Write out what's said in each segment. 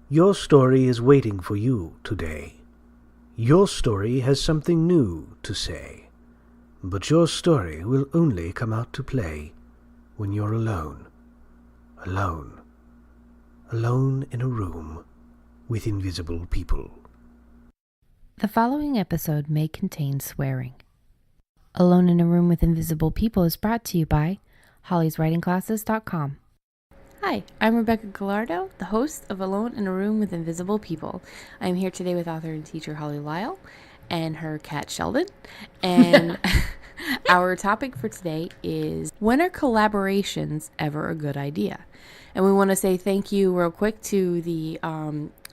Your story is waiting for you today. Your story has something new to say. But your story will only come out to play when you're alone. Alone. Alone in a room with invisible people. The following episode may contain swearing. Alone in a Room with Invisible People is brought to you by hollyswritingclasses.com. Hi, I'm Rebecca Gallardo, the host of Alone in a Room with Invisible People. I'm here today with author and teacher Holly Lyle and her cat Sheldon. And our topic for today is, when are collaborations ever a good idea? And we want to say thank you real quick to the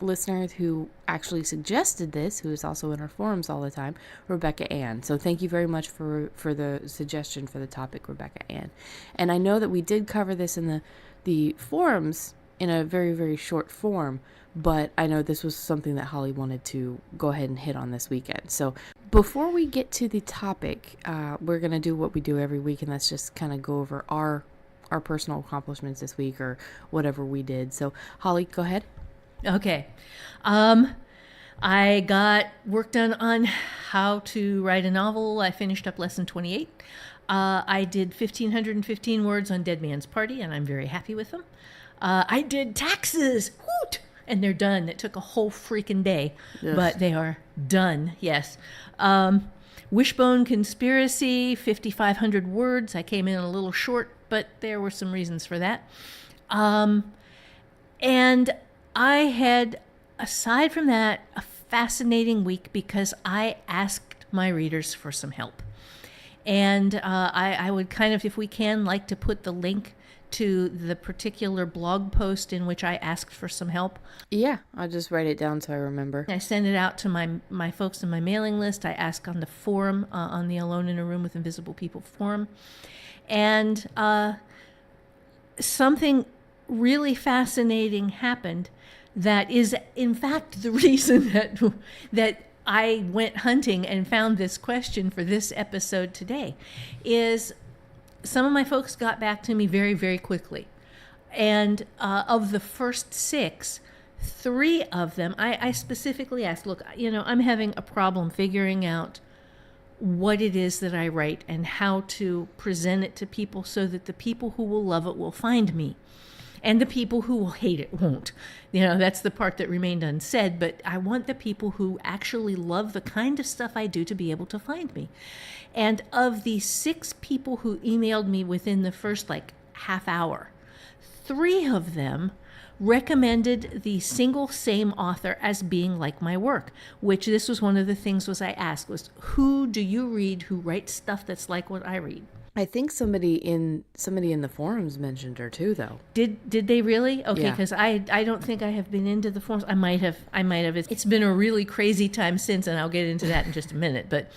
listener who actually suggested this, who is also in our forums all the time, Rebecca Ann. So thank you very much for the suggestion for the topic, Rebecca Ann. And I know that we did cover this in the forums in a very, very short form, but I know this was something that Holly wanted to go ahead and hit on this weekend. So before we get to the topic, we're going to do what we do every week, and that's just kind of go over our personal accomplishments this week or whatever we did. So Holly, go ahead. Okay. I got work done on how to write a novel. I finished up lesson 28. I did 1,515 words on Dead Man's Party, and I'm very happy with them. I did taxes. Woot! And they're done. It took a whole freaking day, yes. But they are done. Yes. Wishbone Conspiracy, 5,500 words. I came in a little short, but there were some reasons for that. And I had, aside from that, a fascinating week because I asked my readers for some help. And I would kind of, if we can, like to put the link to the particular blog post in which I asked for some help. Yeah, I'll just write it down so I remember. I send it out to my folks in my mailing list. I ask on the forum, on the Alone in a Room with Invisible People forum. And something really fascinating happened that is, in fact, the reason that I went hunting and found this question for this episode today. Is some of my folks got back to me very, very quickly. And of the first 6, 3 of them, I specifically asked, look, I'm having a problem figuring out what it is that I write and how to present it to people so that the people who will love it will find me. And the people who will hate it won't. That's the part that remained unsaid, but I want the people who actually love the kind of stuff I do to be able to find me. And of the 6 people who emailed me within the first half hour, 3 of them recommended the single same author as being like my work, which this was one of the things I asked was, who do you read who writes stuff that's like what I read? I think somebody in the forums mentioned her too, though. Did they really? Okay, yeah. Because I don't think I have been into the forums. I might have. It's been a really crazy time since, and I'll get into that in just a minute. But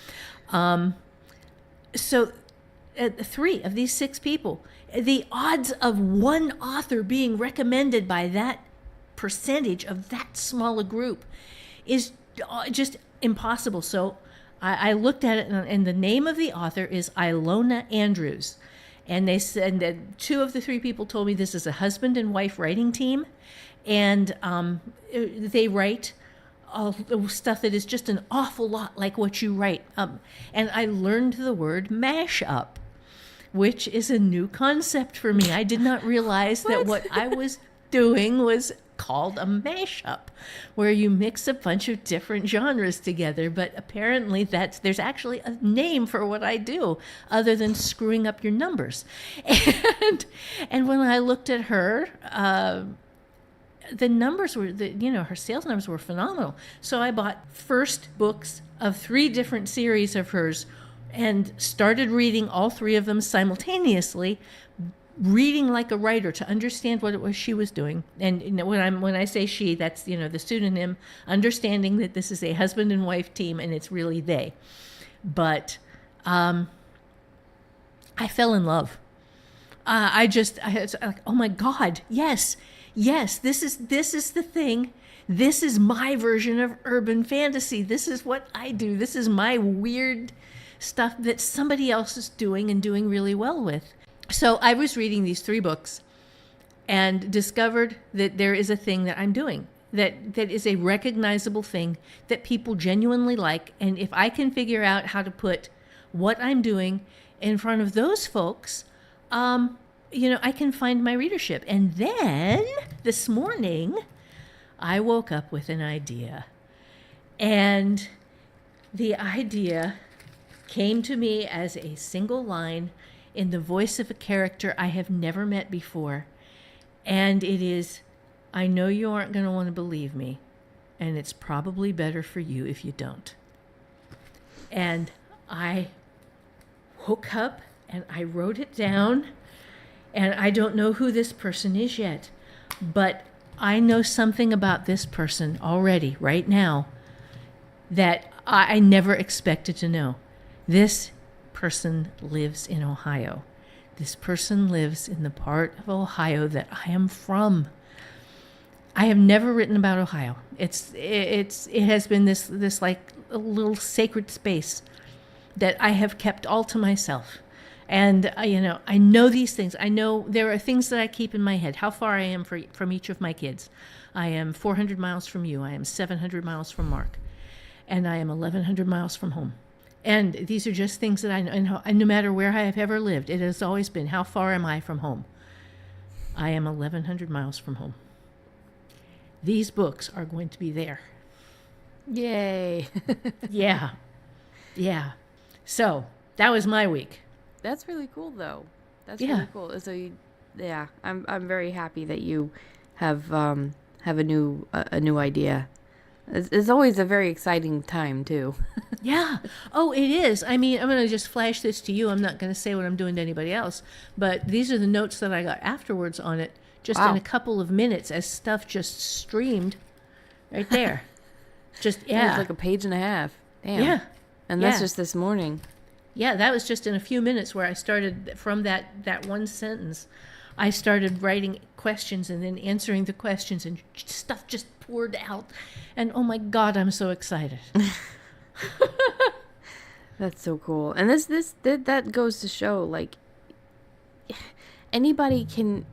so 3 of these 6 people, the odds of one author being recommended by that percentage of that small a group is just impossible. So I looked at it, and the name of the author is Ilona Andrews. And they said that 2 of the 3 people told me this is a husband and wife writing team. And they write stuff that is just an awful lot like what you write. And I learned the word mashup, which is a new concept for me. I did not realize that what I was doing was called a mashup, where you mix a bunch of different genres together. But apparently there's actually a name for what I do other than screwing up your numbers. And when I looked at her, the numbers were, her sales numbers were phenomenal. So I bought first books of 3 different series of hers and started reading all 3 of them simultaneously, reading like a writer to understand what it was she was doing. And when I say she, that's the pseudonym, understanding that this is a husband and wife team and it's really they. But I fell in love. I was like, oh my God, yes, this is the thing. This is my version of urban fantasy. This is what I do. This is my weird stuff that somebody else is doing and doing really well with. So I was reading these 3 books and discovered that there is a thing that I'm doing. that is a recognizable thing that people genuinely like. And if I can figure out how to put what I'm doing in front of those folks, I can find my readership. And then this morning, I woke up with an idea. And the idea came to me as a single line in the voice of a character I have never met before. And it is, I know you aren't going to want to believe me, and it's probably better for you if you don't. And I woke up and I wrote it down, and I don't know who this person is yet, but I know something about this person already, right now, that I never expected to know. This person lives in Ohio. This person lives in the part of Ohio that I am from. I have never written about Ohio. It has been this like a little sacred space that I have kept all to myself. And I know these things. I know there are things that I keep in my head. How far I am from each of my kids. I am 400 miles from you. I am 700 miles from Mark. And I am 1,100 miles from home. And these are just things that I know. And no matter where I have ever lived, it has always been, how far am I from home? I am 1,100 miles from home. These books are going to be there. Yay. Yeah. So that was my week. That's really cool, though. That's Yeah. really cool. So, I'm very happy that you have a new idea. It's always a very exciting time, too. Yeah. Oh, it is. I mean, I'm going to just flash this to you. I'm not going to say what I'm doing to anybody else. But these are the notes that I got afterwards on it, just Wow. in a couple of minutes, as stuff just streamed right there. Just, yeah. It's like a page and a half. Damn. Yeah. And that's Yeah. just this morning. Yeah, that was just in a few minutes where I started from that one sentence. I started writing questions and then answering the questions, and stuff just poured out. And oh my God, I'm so excited. That's so cool. And that goes to show, like, anybody can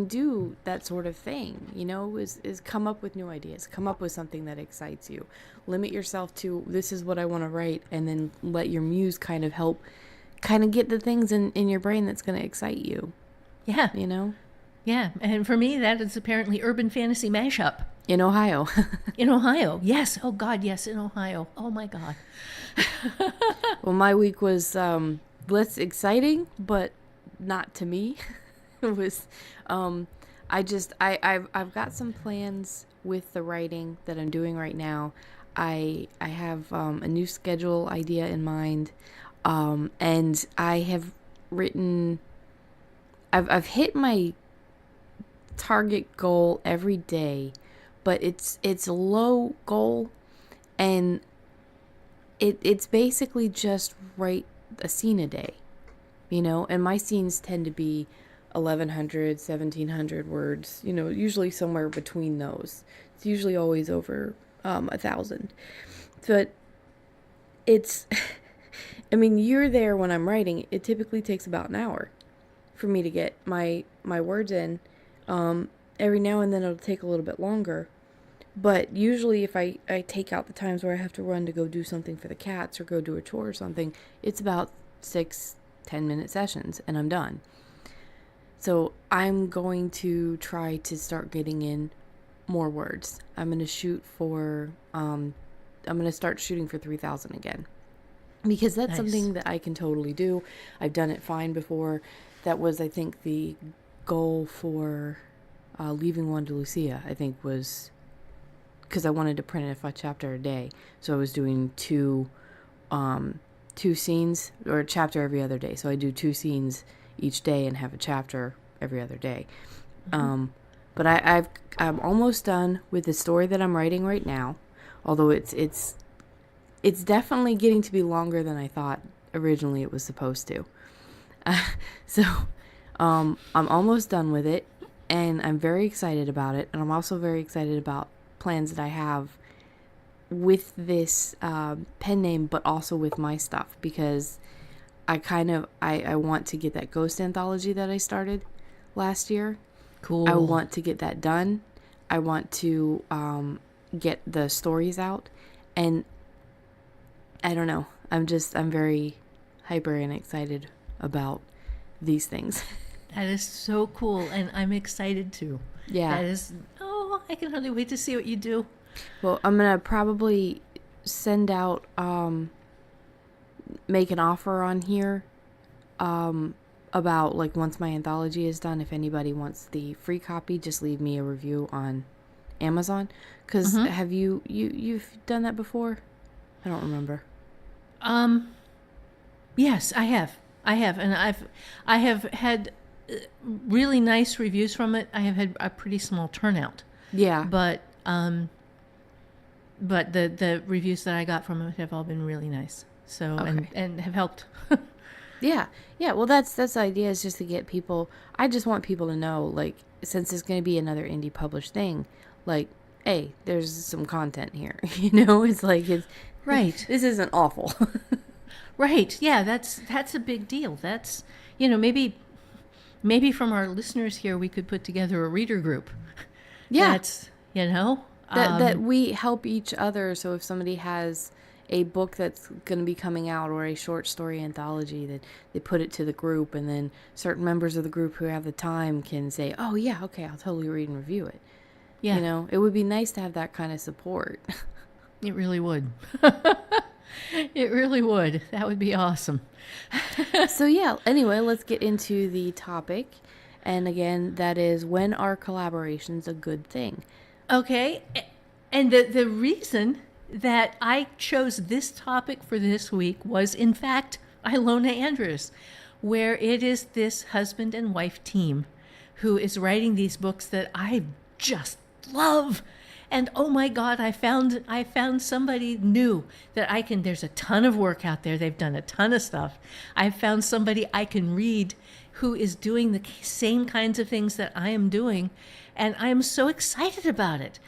do that sort of thing, is come up with new ideas, come up with something that excites you. Limit yourself to, this is what I want to write, and then let your muse kind of help get the things in your brain that's going to excite you. Yeah. Yeah. And for me, that is apparently urban fantasy mashup. In Ohio. In Ohio. Yes. Oh God, yes, in Ohio. Oh my God. Well, my week was less exciting, but not to me. It was I've got some plans with the writing that I'm doing right now. I have a new schedule idea in mind, and I have written. I've hit my target goal every day, but it's a low goal, and it's basically just write a scene a day, and my scenes tend to be 1,100, 1,700 words, usually somewhere between those. It's usually always over 1,000. But it's, you're there when I'm writing. It typically takes about an hour for me to get my words in. Every now and then it'll take a little bit longer. But usually if I take out the times where I have to run to go do something for the cats or go do a chore or something, it's about 6-10 minute sessions and I'm done. So I'm going to try to start getting in more words. I'm going to start shooting for 3,000 again. Because that's Nice. something that I can totally do. I've done it fine before. That was, I think, the goal for Leaving Wanda Lucia, I think, was because I wanted to print a chapter a day. So I was doing two scenes, or a chapter every other day. So I do 2 scenes each day and have a chapter every other day. Mm-hmm. But I'm almost done with the story that I'm writing right now, although it's definitely getting to be longer than I thought originally it was supposed to. So I'm almost done with it, and I'm very excited about it, and I'm also very excited about plans that I have with this pen name, but also with my stuff, because I want to get that ghost anthology that I started last year. Cool. I want to get that done. I want to get the stories out, and I don't know. I'm very hyper and excited about these things. That is so cool, and I'm excited too. Yeah. That is, I can hardly wait to see what you do. Well, I'm going to probably send out, make an offer on here about, like, once my anthology is done, if anybody wants the free copy, just leave me a review on Amazon. Because have you've done that before? I don't remember. Yes, I have, and I have had really nice reviews from it. I have had a pretty small turnout. Yeah. But the reviews that I got from it have all been really nice. So and have helped. Yeah. Well, that's the idea, is just to get people. I just want people to know, like, since it's going to be another indie published thing, like, hey, there's some content here. It's like it's right. This isn't awful. Right. Yeah. That's a big deal. That's maybe from our listeners here we could put together a reader group. Yeah. That's that we help each other. So if somebody has a book that's going to be coming out, or a short story anthology, that they put it to the group, and then certain members of the group who have the time can say, oh yeah, okay, I'll totally read and review it. Yeah. It would be nice to have that kind of support. It really would. It really would. That would be awesome. So yeah, anyway, let's get into the topic. And again, that is, when are collaborations a good thing? Okay. And the reason that I chose this topic for this week was, in fact, Ilona Andrews, where it is this husband and wife team who is writing these books that I just love. And oh my God, I found somebody new that I can. There's a ton of work out there. They've done a ton of stuff. I found somebody I can read who is doing the same kinds of things that I am doing, and I am so excited about it.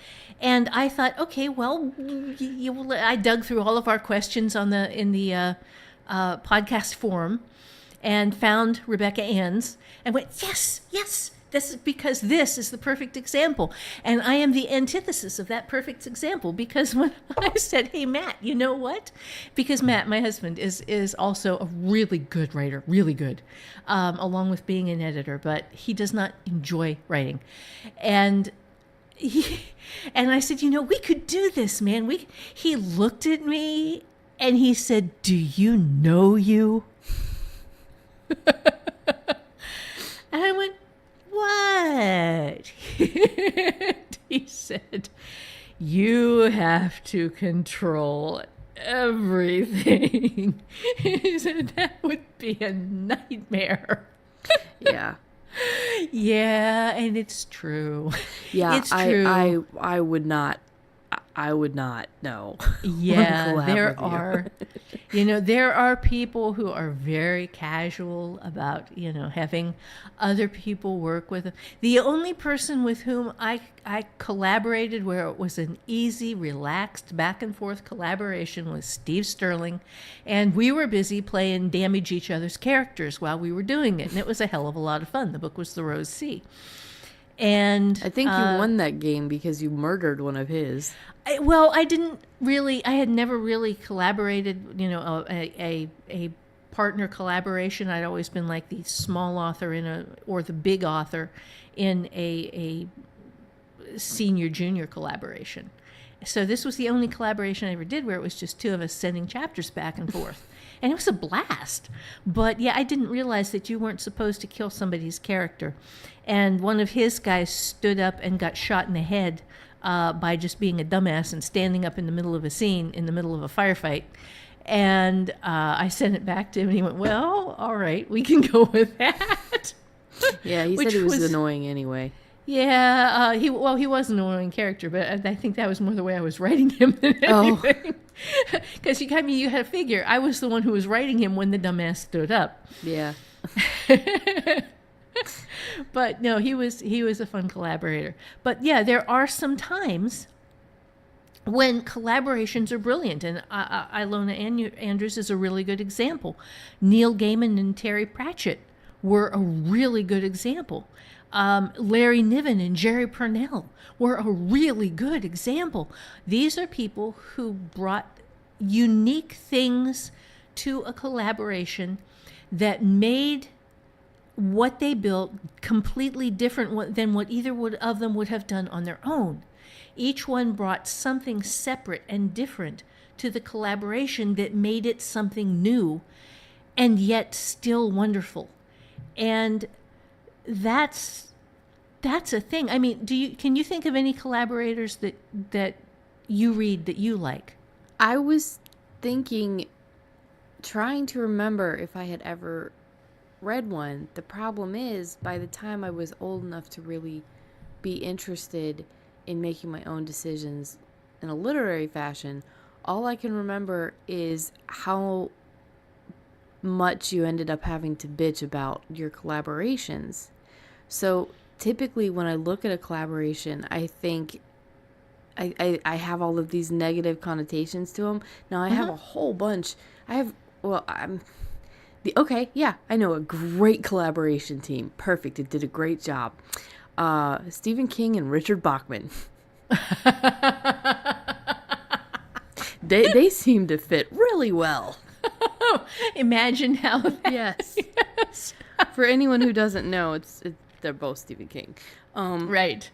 And I thought, okay, well, I dug through all of our questions in the podcast forum, and found Rebecca Ann's, and went, yes. This is because this is the perfect example. And I am the antithesis of that perfect example, because when I said, hey, Matt, you know what? Because Matt, my husband, is also a really good writer, really good, along with being an editor, but he does not enjoy writing. And I said, we could do this, man. He looked at me and he said, do you know you? And I went, what? He said, you have to control everything. He said, that would be a nightmare. Yeah. Yeah, and it's true. Yeah, it's true. I would not know. Yeah, there are people who are very casual about, having other people work with them. The only person with whom I collaborated where it was an easy, relaxed, back and forth collaboration was Steve Sterling. And we were busy playing damage each other's characters while we were doing it. And it was a hell of a lot of fun. The book was The Rose Sea. And I think you won that game because you murdered one of his. I had never really collaborated, a partner collaboration. I'd always been like the small author or the big author in a senior junior collaboration. So this was the only collaboration I ever did where it was just two of us sending chapters back and forth. And it was a blast. But yeah, I didn't realize that you weren't supposed to kill somebody's character. And one of his guys stood up and got shot in the head by just being a dumbass and standing up in the middle of a scene, in the middle of a firefight. And I sent it back to him, and he went, well, all right, we can go with that. Yeah, he said he was annoying anyway. Yeah, he was an annoying character, but I think that was more the way I was writing him than anything. Because you had to figure, I was the one who was writing him when the dumbass stood up. Yeah. But no, he was a fun collaborator. But yeah, there are some times when collaborations are brilliant, and Ilona Andrews is a really good example. Neil Gaiman and Terry Pratchett were a really good example. Larry Niven and Jerry Purnell were a really good example. These are people who brought unique things to a collaboration that made what they built completely different than what either of them would have done on their own. Each one brought something separate and different to the collaboration that made it something new and yet still wonderful. And that's a thing. I mean, can you think of any collaborators that you read that you like? I was trying to remember if I had ever read one. The problem is, by the time I was old enough to really be interested in making my own decisions in a literary fashion, all I can remember is how much you ended up having to bitch about your collaborations. So typically when I look at a collaboration, I think I have all of these negative connotations to them. Now I have a whole bunch. I know a great collaboration team. Perfect. It did a great job. Stephen King and Richard Bachman. They seem to fit really well. Imagine how that Yes. For anyone who doesn't know, they're both Stephen King. Right.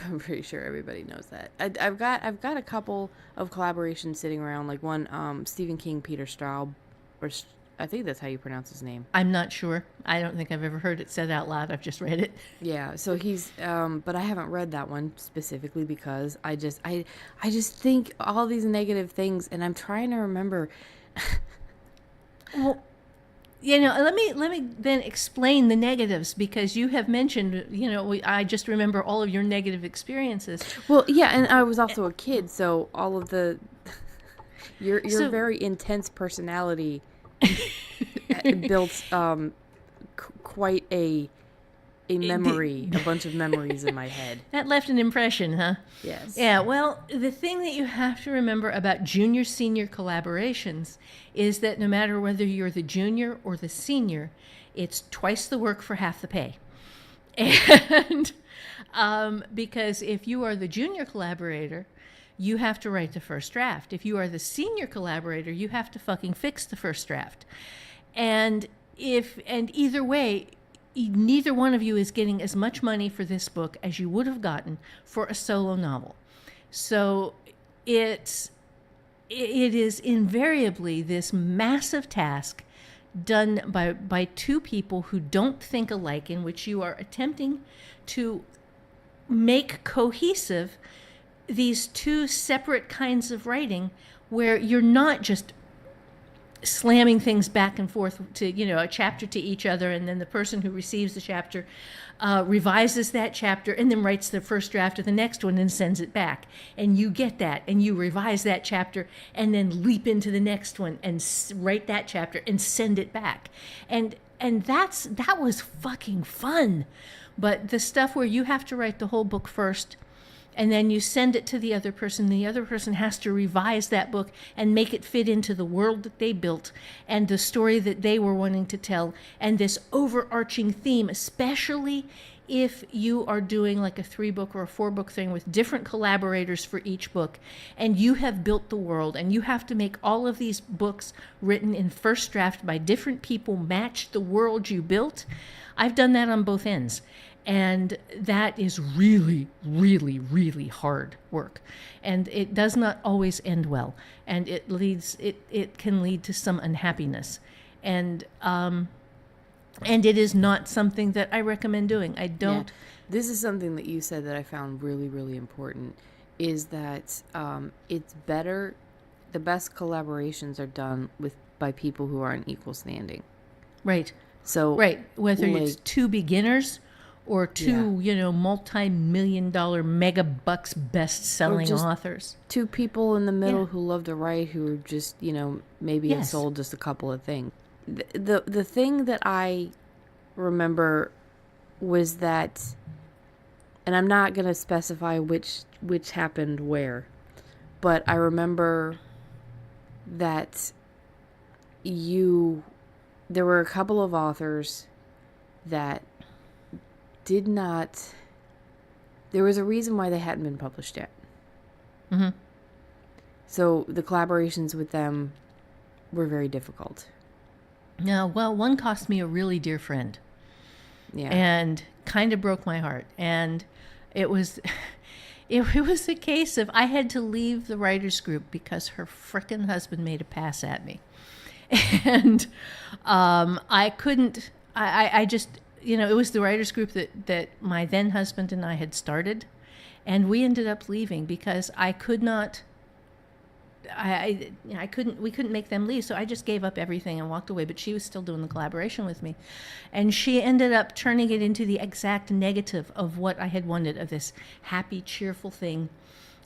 I'm pretty sure everybody knows that. I've got a couple of collaborations sitting around, like one Stephen King, Peter Straub, or I think that's how you pronounce his name. I'm not sure. I don't think I've ever heard it said out loud. I've just read it. Yeah, so he's but I haven't read that one specifically because I just think all these negative things, and I'm trying to remember. Well, let me then explain the negatives, because you have mentioned, I just remember all of your negative experiences. Well, yeah, and I was also a kid, so all of the your very intense personality built quite a memory, a bunch of memories in my head. That left an impression, huh? Yes. Yeah, well, the thing that you have to remember about junior-senior collaborations is that no matter whether you're the junior or the senior, it's twice the work for half the pay. And because if you are the junior collaborator, you have to write the first draft. If you are the senior collaborator, you have to fucking fix the first draft. And either way, neither one of you is getting as much money for this book as you would have gotten for a solo novel. So it is invariably this massive task done by two people who don't think alike, in which you are attempting to make cohesive these two separate kinds of writing, where you're not just slamming things back and forth to, a chapter to each other, and then the person who receives the chapter revises that chapter and then writes the first draft of the next one and sends it back. And you get that, and you revise that chapter and then leap into the next one and write that chapter and send it back. And that was fucking fun. But the stuff where you have to write the whole book first, and then you send it to the other person. The other person has to revise that book and make it fit into the world that they built and the story that they were wanting to tell, and this overarching theme, especially if you are doing like a 3-book or a 4-book thing with different collaborators for each book, and you have built the world, and you have to make all of these books written in first draft by different people match the world you built. I've done that on both ends. And that is really, really, really hard work. And it does not always end well. And it can lead to some unhappiness. And it is not something that I recommend doing. I don't. Yeah. This is something that you said that I found really, really important, is that it's better, the best collaborations are done by people who are in equal standing. Right. So Whether it's two beginners or two, multi-million-dollar megabucks best-selling authors. Two people in the middle who love to write, who just, maybe have sold just a couple of things. The thing that I remember was that, and I'm not going to specify which happened where, but I remember that there were a couple of authors that did not. There was a reason why they hadn't been published yet. Mm-hmm. So the collaborations with them were very difficult. No, well, one cost me a really dear friend. Yeah. And kind of broke my heart. And it was it was a case of I had to leave the writers group because her frickin' husband made a pass at me. And I couldn't, I just, it was the writers group that my then husband and I had started. And we ended up leaving because I could not, we couldn't make them leave. So I just gave up everything and walked away, but she was still doing the collaboration with me. And she ended up turning it into the exact negative of what I had wanted, of this happy, cheerful thing.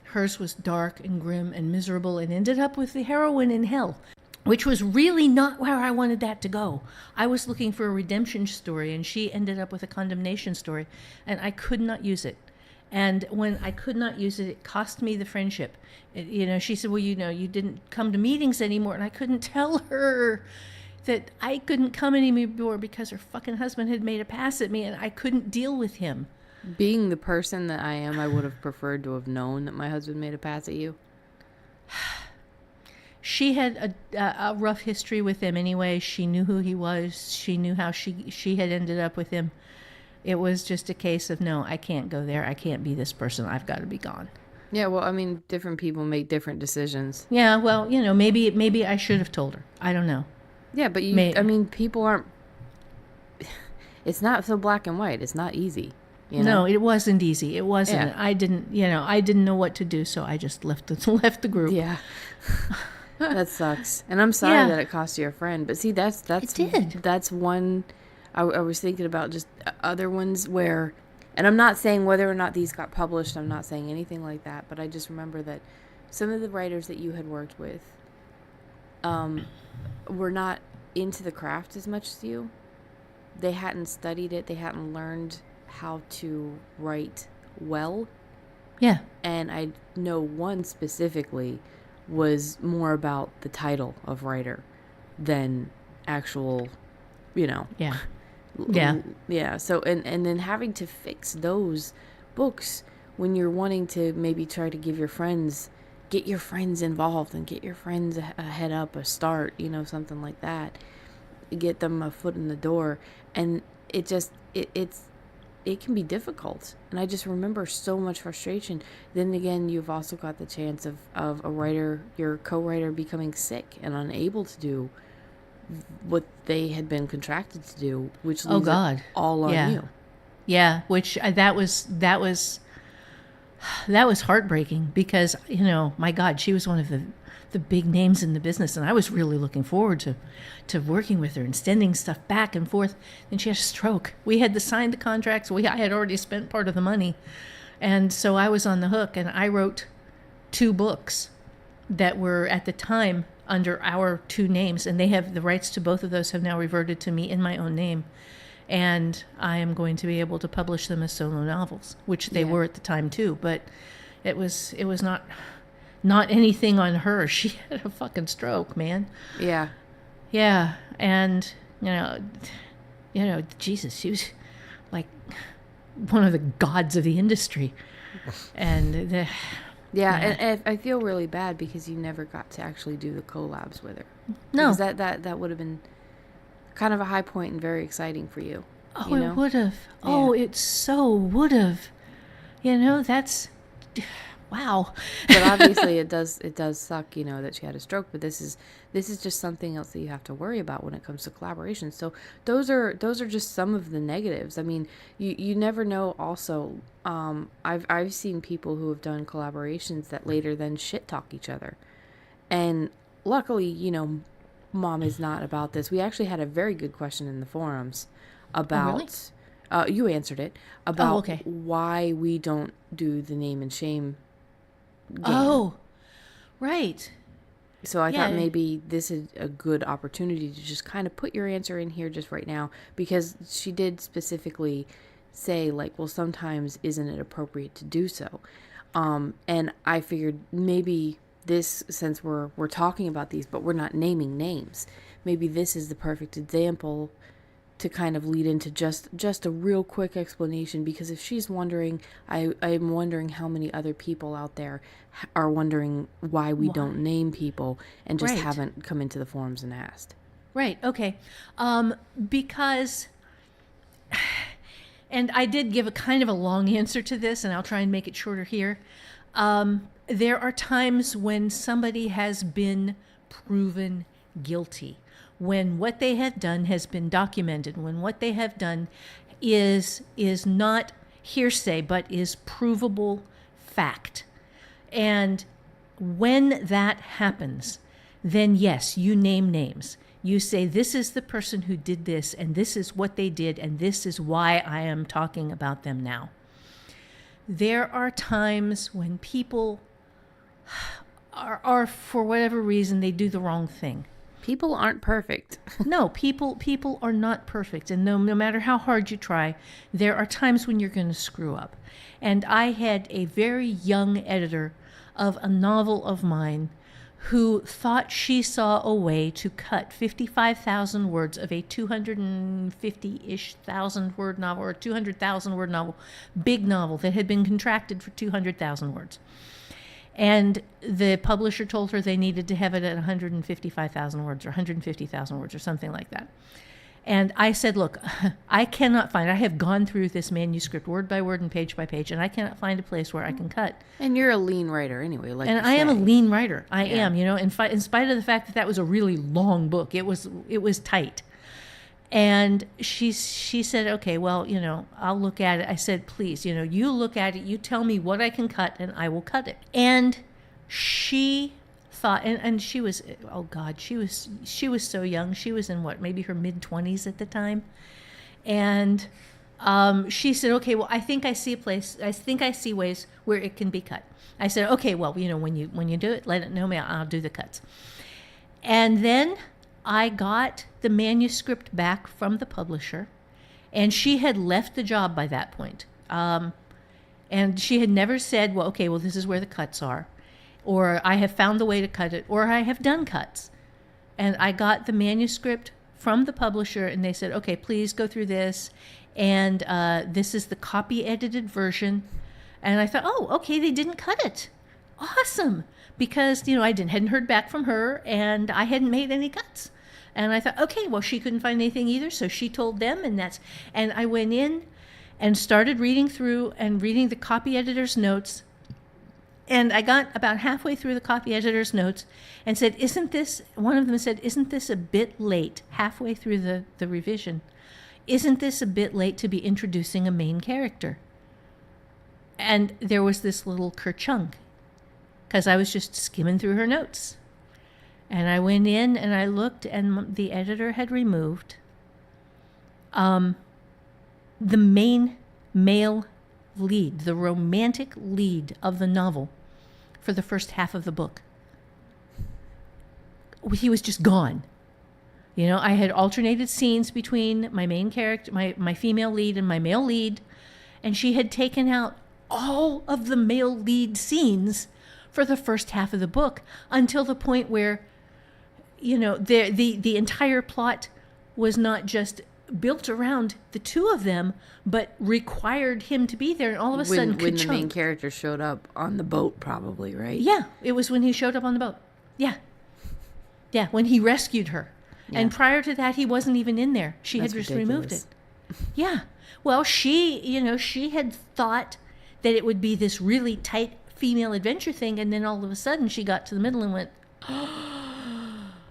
Hers was dark and grim and miserable and ended up with the heroine in hell, which was really not where I wanted that to go. I was looking for a redemption story, and she ended up with a condemnation story, and I could not use it. And when I could not use it, it cost me the friendship. She said, well, you didn't come to meetings anymore. And I couldn't tell her that I couldn't come anymore because her fucking husband had made a pass at me and I couldn't deal with him. Being the person that I am, I would have preferred to have known that my husband made a pass at you. She had a rough history with him anyway. She knew who he was. She knew how she had ended up with him. It was just a case of, no, I can't go there. I can't be this person. I've got to be gone. Yeah, well, I mean, different people make different decisions. Yeah, well, maybe I should have told her. I don't know. Yeah, but people aren't. It's not so black and white. It's not easy. No, it wasn't easy. It wasn't. Yeah. I didn't know what to do, so I just left the group. Yeah. That sucks. And I'm sorry that it cost you a friend. But see, that's It did. That's one. I was thinking about just other ones where, and I'm not saying whether or not these got published. I'm not saying anything like that. But I just remember that some of the writers that you had worked with, were not into the craft as much as you. They hadn't studied it. They hadn't learned how to write well. Yeah. And I know one specifically was more about the title of writer than actual, Yeah. Yeah. So, and then having to fix those books when you're wanting to maybe try to get your friends involved and get your friends a head up, a start, something like that, get them a foot in the door. And it just, it can be difficult. And I just remember so much frustration. Then again, you've also got the chance of a writer, your co-writer, becoming sick and unable to do what they had been contracted to do, which leaves it all on you. Yeah, which that was heartbreaking because, my God, she was one of the big names in the business, and I was really looking forward to working with her and sending stuff back and forth. Then she had a stroke. We had to sign the contracts. I had already spent part of the money, and so I was on the hook, and I wrote 2 books that were at the time under our 2 names, and they have the rights to both of those have now reverted to me in my own name, and I am going to be able to publish them as solo novels, which they were at the time too. But it was not anything on her. She had a fucking stroke, man. Yeah. Yeah, and Jesus, she was like one of the gods of the industry, and. And I feel really bad because you never got to actually do the collabs with her. No. Because that would have been kind of a high point and very exciting for you. Oh, it would have. Yeah. Oh, it so would have. That's... Wow. But obviously it does suck, that she had a stroke, but this is just something else that you have to worry about when it comes to collaboration. So those are just some of the negatives. I mean, you never know also. I've seen people who have done collaborations that later then shit talk each other. And luckily, Mom is not about this. We actually had a very good question in the forums about you answered it, about why we don't do the name and shame game. Oh, right. So I thought maybe this is a good opportunity to just kind of put your answer in here just right now, because she did specifically say, like, well, sometimes isn't it appropriate to do so? And I figured maybe this, since we're talking about these, but we're not naming names, maybe this is the perfect example to kind of lead into just a real quick explanation, because if she's wondering, I'm wondering how many other people out there are wondering why we don't name people and just haven't come into the forums and asked. Right. Okay. Because, and I did give a kind of a long answer to this, and I'll try and make it shorter here. There are times when somebody has been proven guilty, when what they have done has been documented, when what they have done is not hearsay, but is provable fact. And when that happens, then yes, you name names. You say, this is the person who did this, and this is what they did, and this is why I am talking about them now. There are times when people are for whatever reason, they do the wrong thing. People aren't perfect. No, people are not perfect. And no matter how hard you try, there are times when you're going to screw up. And I had a very young editor of a novel of mine who thought she saw a way to cut 55,000 words of a 250-ish thousand word novel, or 200,000 word novel, big novel that had been contracted for 200,000 words. And the publisher told her they needed to have it at 155,000 words or 150,000 words or something like that. And I said, look, I cannot find, I have gone through this manuscript word by word and page by page, and I cannot find a place where I can cut. And you're a lean writer anyway, like and you I am a say. lean writer. I am, in spite of the fact that that was a really long book, it was tight. And she said, okay, well, I'll look at it. I said, please, you look at it, you tell me what I can cut, and I will cut it. And she thought, and she was, oh God, she was so young. She was in maybe her mid-20s at the time. And she said, okay, well, I think I see ways where it can be cut. I said, okay, well, when you do it, let it know me, I'll do the cuts. And then I got the manuscript back from the publisher, and she had left the job by that point. And she had never said, well, okay, well, this is where the cuts are, or I have found the way to cut it, or I have done cuts. And I got the manuscript from the publisher, and they said, okay, please go through this, and this is the copy-edited version. And I thought, oh, okay, they didn't cut it. Awesome. Because, I hadn't heard back from her, and I hadn't made any cuts. And I thought, okay, well, she couldn't find anything either, so she told them, and I went in and started reading through and reading the copy editor's notes. And I got about halfway through the copy editor's notes and said, one of them said, isn't this a bit late, halfway through the revision? Isn't this a bit late to be introducing a main character? And there was this little kerchunk, because I was just skimming through her notes. And I went in and I looked, and the editor had removed the main male lead, the romantic lead of the novel for the first half of the book. He was just gone. I had alternated scenes between my main character, my female lead, and my male lead, and she had taken out all of the male lead scenes for the first half of the book, until the point where the entire plot was not just built around the two of them, but required him to be there. And all of a sudden, when the main character showed up on the boat, probably, right? Yeah, it was when he showed up on the boat. Yeah, when he rescued her. Yeah. And prior to that, he wasn't even in there. She had just removed it. Yeah. Well, she had thought that it would be this really tight female adventure thing, and then all of a sudden she got to the middle and went,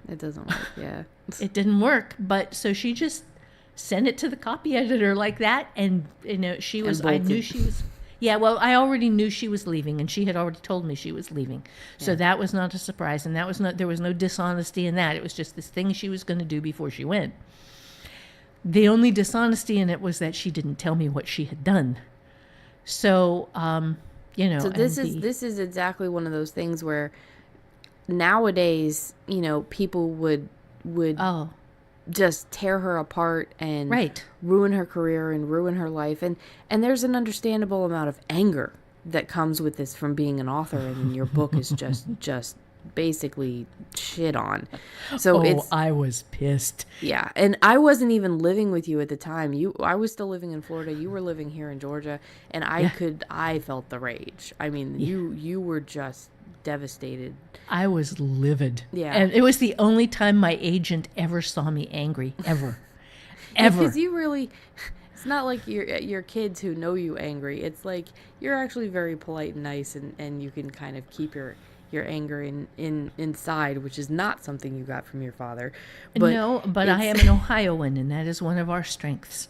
it doesn't work. Yeah. It didn't work, but so she just sent it to the copy editor like that, and she was, I knew she was, yeah, well, I already knew she was leaving, and she had already told me she was leaving, so that was not a surprise, and there was no dishonesty in that. It was just this thing she was going to do before she went. The only dishonesty in it was that she didn't tell me what she had done. So so this is exactly one of those things where nowadays, people would just tear her apart and ruin her career and ruin her life. And there's an understandable amount of anger that comes with this from being an author, and your book is just basically shit on. So I was pissed. yeah. And I wasn't even living with you at the time. I was still living in Florida. You were living here in Georgia, and I felt the rage. I mean, you were just devastated. I was livid. Yeah. And it was the only time my agent ever saw me angry, ever. Ever. Because you really, it's not like your kids who know you angry. It's like you're actually very polite and nice, and you can kind of keep your anger inside, which is not something you got from your father. But no, but I am an Ohioan, and that is one of our strengths.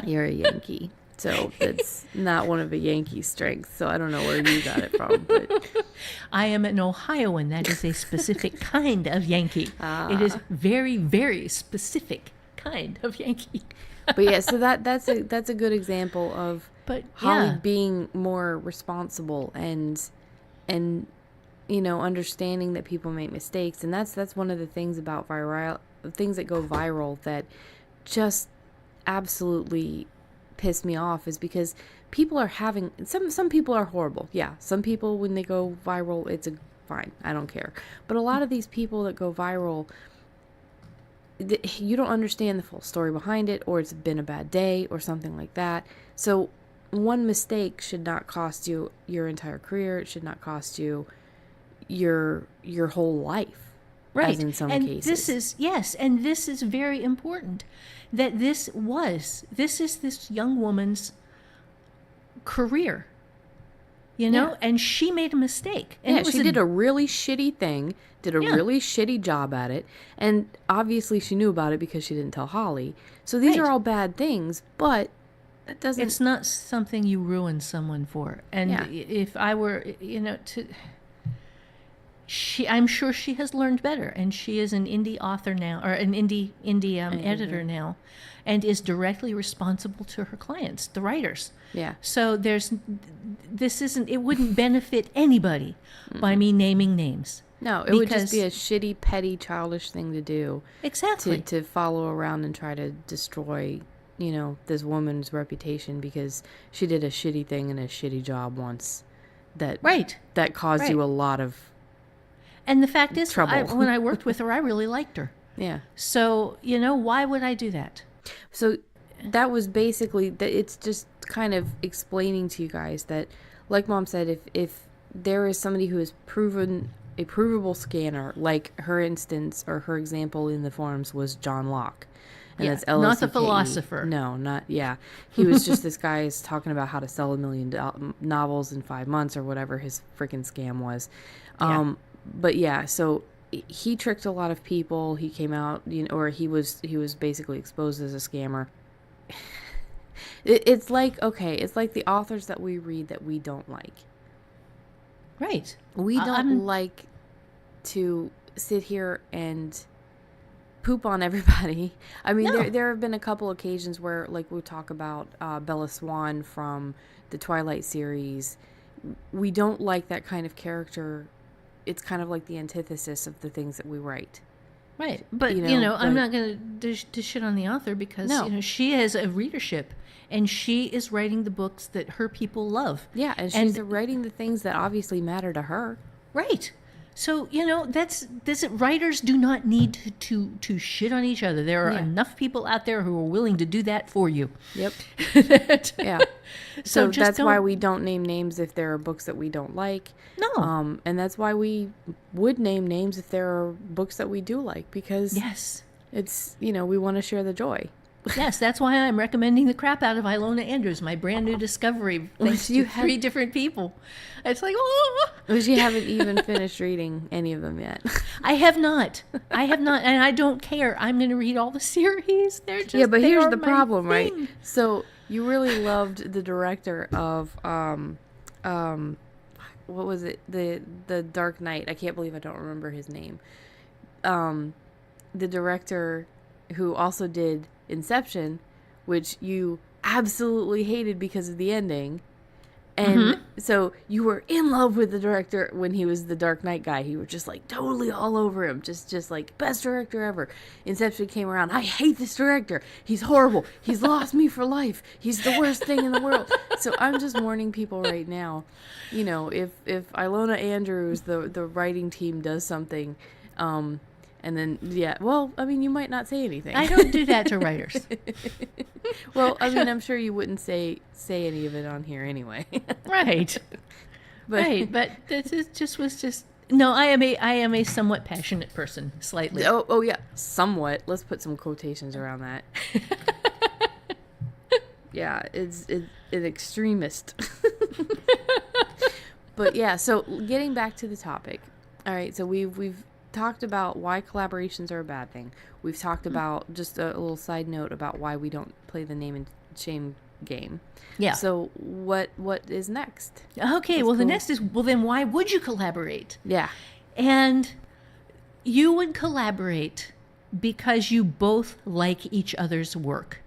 You're a Yankee. So that's not one of a Yankee's strengths. So I don't know where you got it from. But I am an Ohioan. That is a specific kind of Yankee. It is very, very specific kind of Yankee. But yeah, so that's a good example of Holly being more responsible and understanding that people make mistakes. And that's one of the things about things that go viral that just absolutely piss me off, is because people are having some people are horrible. Yeah, some people, when they go viral, it's fine, I don't care. But a lot of these people that go viral, you don't understand the full story behind it, or it's been a bad day or something like that. So one mistake should not cost you your entire career. It should not cost you your whole life. Right. As in some cases. And this is very important, that this is this young woman's career, and she made a mistake. And she did a really shitty thing, did a really shitty job at it, and obviously she knew about it because she didn't tell Holly. So these are all bad things, but that doesn't... It's not something you ruin someone for. And if I were, I'm sure she has learned better, and she is an indie author now, or an indie editor now, and is directly responsible to her clients, the writers. Yeah. So it wouldn't benefit anybody by me naming names. No, it would just be a shitty, petty, childish thing to do. Exactly. To follow around and try to destroy, this woman's reputation because she did a shitty thing and a shitty job once that caused you a lot of And the fact is, trouble. When I worked with her, I really liked her. Yeah. So, why would I do that? So that was basically, it's just kind of explaining to you guys that, like Mom said, if there is somebody who has proven a provable scanner, like her instance or her example in the forums was John Locke. And that's L-O-C-K-E. Not the philosopher. No, not, yeah. He was just this guy is talking about how to sell 1 million novels in 5 months or whatever his freaking scam was. But yeah, so he tricked a lot of people. He came out, or he was basically exposed as a scammer. It's like the authors that we read that we don't like. Right. We don't like to sit here and poop on everybody. I mean, there have been a couple occasions where, like, we'll talk about Bella Swan from the Twilight series. We don't like that kind of character. It's kind of like the antithesis of the things that we write. Right. But, I'm not going to shit on the author because, she has a readership and she is writing the books that her people love. Yeah, and she's writing the things that obviously matter to her. Right. So, writers do not need to shit on each other. There are enough people out there who are willing to do that for you. Yep. Yeah. So that's why we don't name names if there are books that we don't like. No. And that's why we would name names if there are books that we do like, because it's, we want to share the joy. Yes, that's why I'm recommending the crap out of Ilona Andrews, my brand new discovery, thanks to 3 different people. It's like, oh! Which you haven't even finished reading any of them yet. I have not, and I don't care. I'm going to read all the series. They're just but here's the problem, right? So you really loved the director of what was it? The Dark Knight. I can't believe I don't remember his name. The director who also did Inception, which you absolutely hated because of the ending. And so you were in love with the director when he was the Dark Knight guy. You were just like totally all over him. Just like best director ever. Inception came around. I hate this director. He's horrible. He's lost me for life. He's the worst thing in the world. So I'm just warning people right now, you know, if Ilona Andrews, the writing team does something, and then, yeah, well, I mean, you might not say anything. I don't do that to writers. Well, I mean, I'm sure you wouldn't say any of it on here anyway. Right. But this was just no. I am a somewhat passionate person, slightly. Oh yeah, somewhat. Let's put some quotations around that. Yeah, it's an extremist. But yeah, so getting back to the topic. All right, so we've talked about why collaborations are a bad thing. We've talked about just a little side note about why we don't play the name and shame game. Yeah. So what is next? Okay, That's well, the cool. next is, well, then why would you collaborate? Yeah. And you would collaborate because you both like each other's work.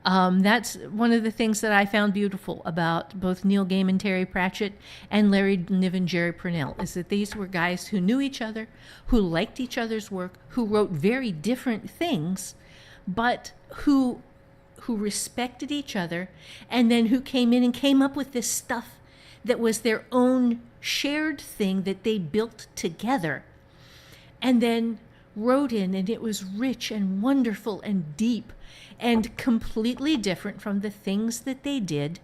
That's one of the things that I found beautiful about both Neil Gaiman, Terry Pratchett, and Larry Niven, Jerry Pournelle, is that these were guys who knew each other, who liked each other's work, who wrote very different things, but who respected each other, and then who came in and came up with this stuff that was their own shared thing that they built together, and then wrote in, and it was rich and wonderful and deep and completely different from the things that they did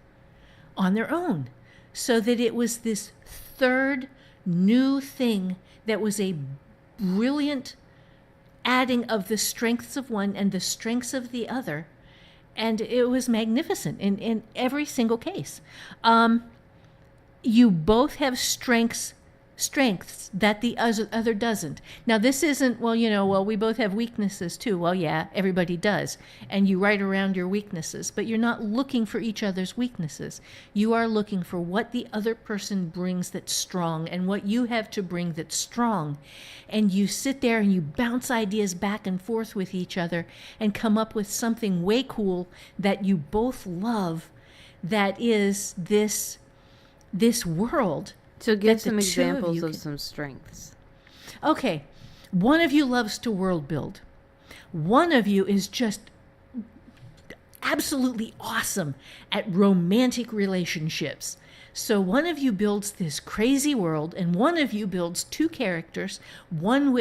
on their own. So that it was this third new thing that was a brilliant adding of the strengths of one and the strengths of the other. And it was magnificent in every single case. You both have strengths that the other doesn't. Now, this isn't, well, we both have weaknesses too. Well, yeah, everybody does. And you write around your weaknesses, but you're not looking for each other's weaknesses. You are looking for what the other person brings that's strong and what you have to bring that's strong. And you sit there and you bounce ideas back and forth with each other and come up with something way cool that you both love, that is this world. So give that the some two examples you of can- some strengths. Okay, one of you loves to world build. One of you is just absolutely awesome at romantic relationships. So one of you builds this crazy world, and one of you builds two characters, one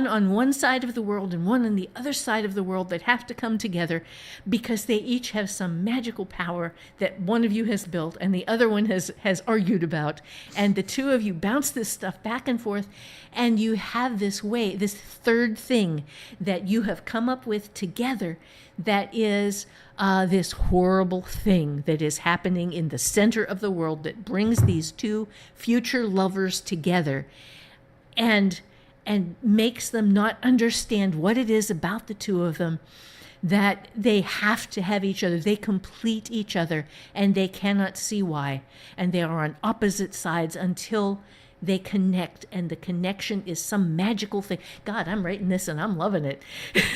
on one side of the world and one on the other side of the world, that have to come together because they each have some magical power that one of you has built and the other one has argued about. And the two of you bounce this stuff back and forth, and you have this third thing that you have come up with together that is this horrible thing that is happening in the center of the world that brings these two future lovers together and makes them not understand what it is about the two of them, that they have to have each other. They complete each other, and they cannot see why. And they are on opposite sides until they connect, and the connection is some magical thing. God, I'm writing this and I'm loving it.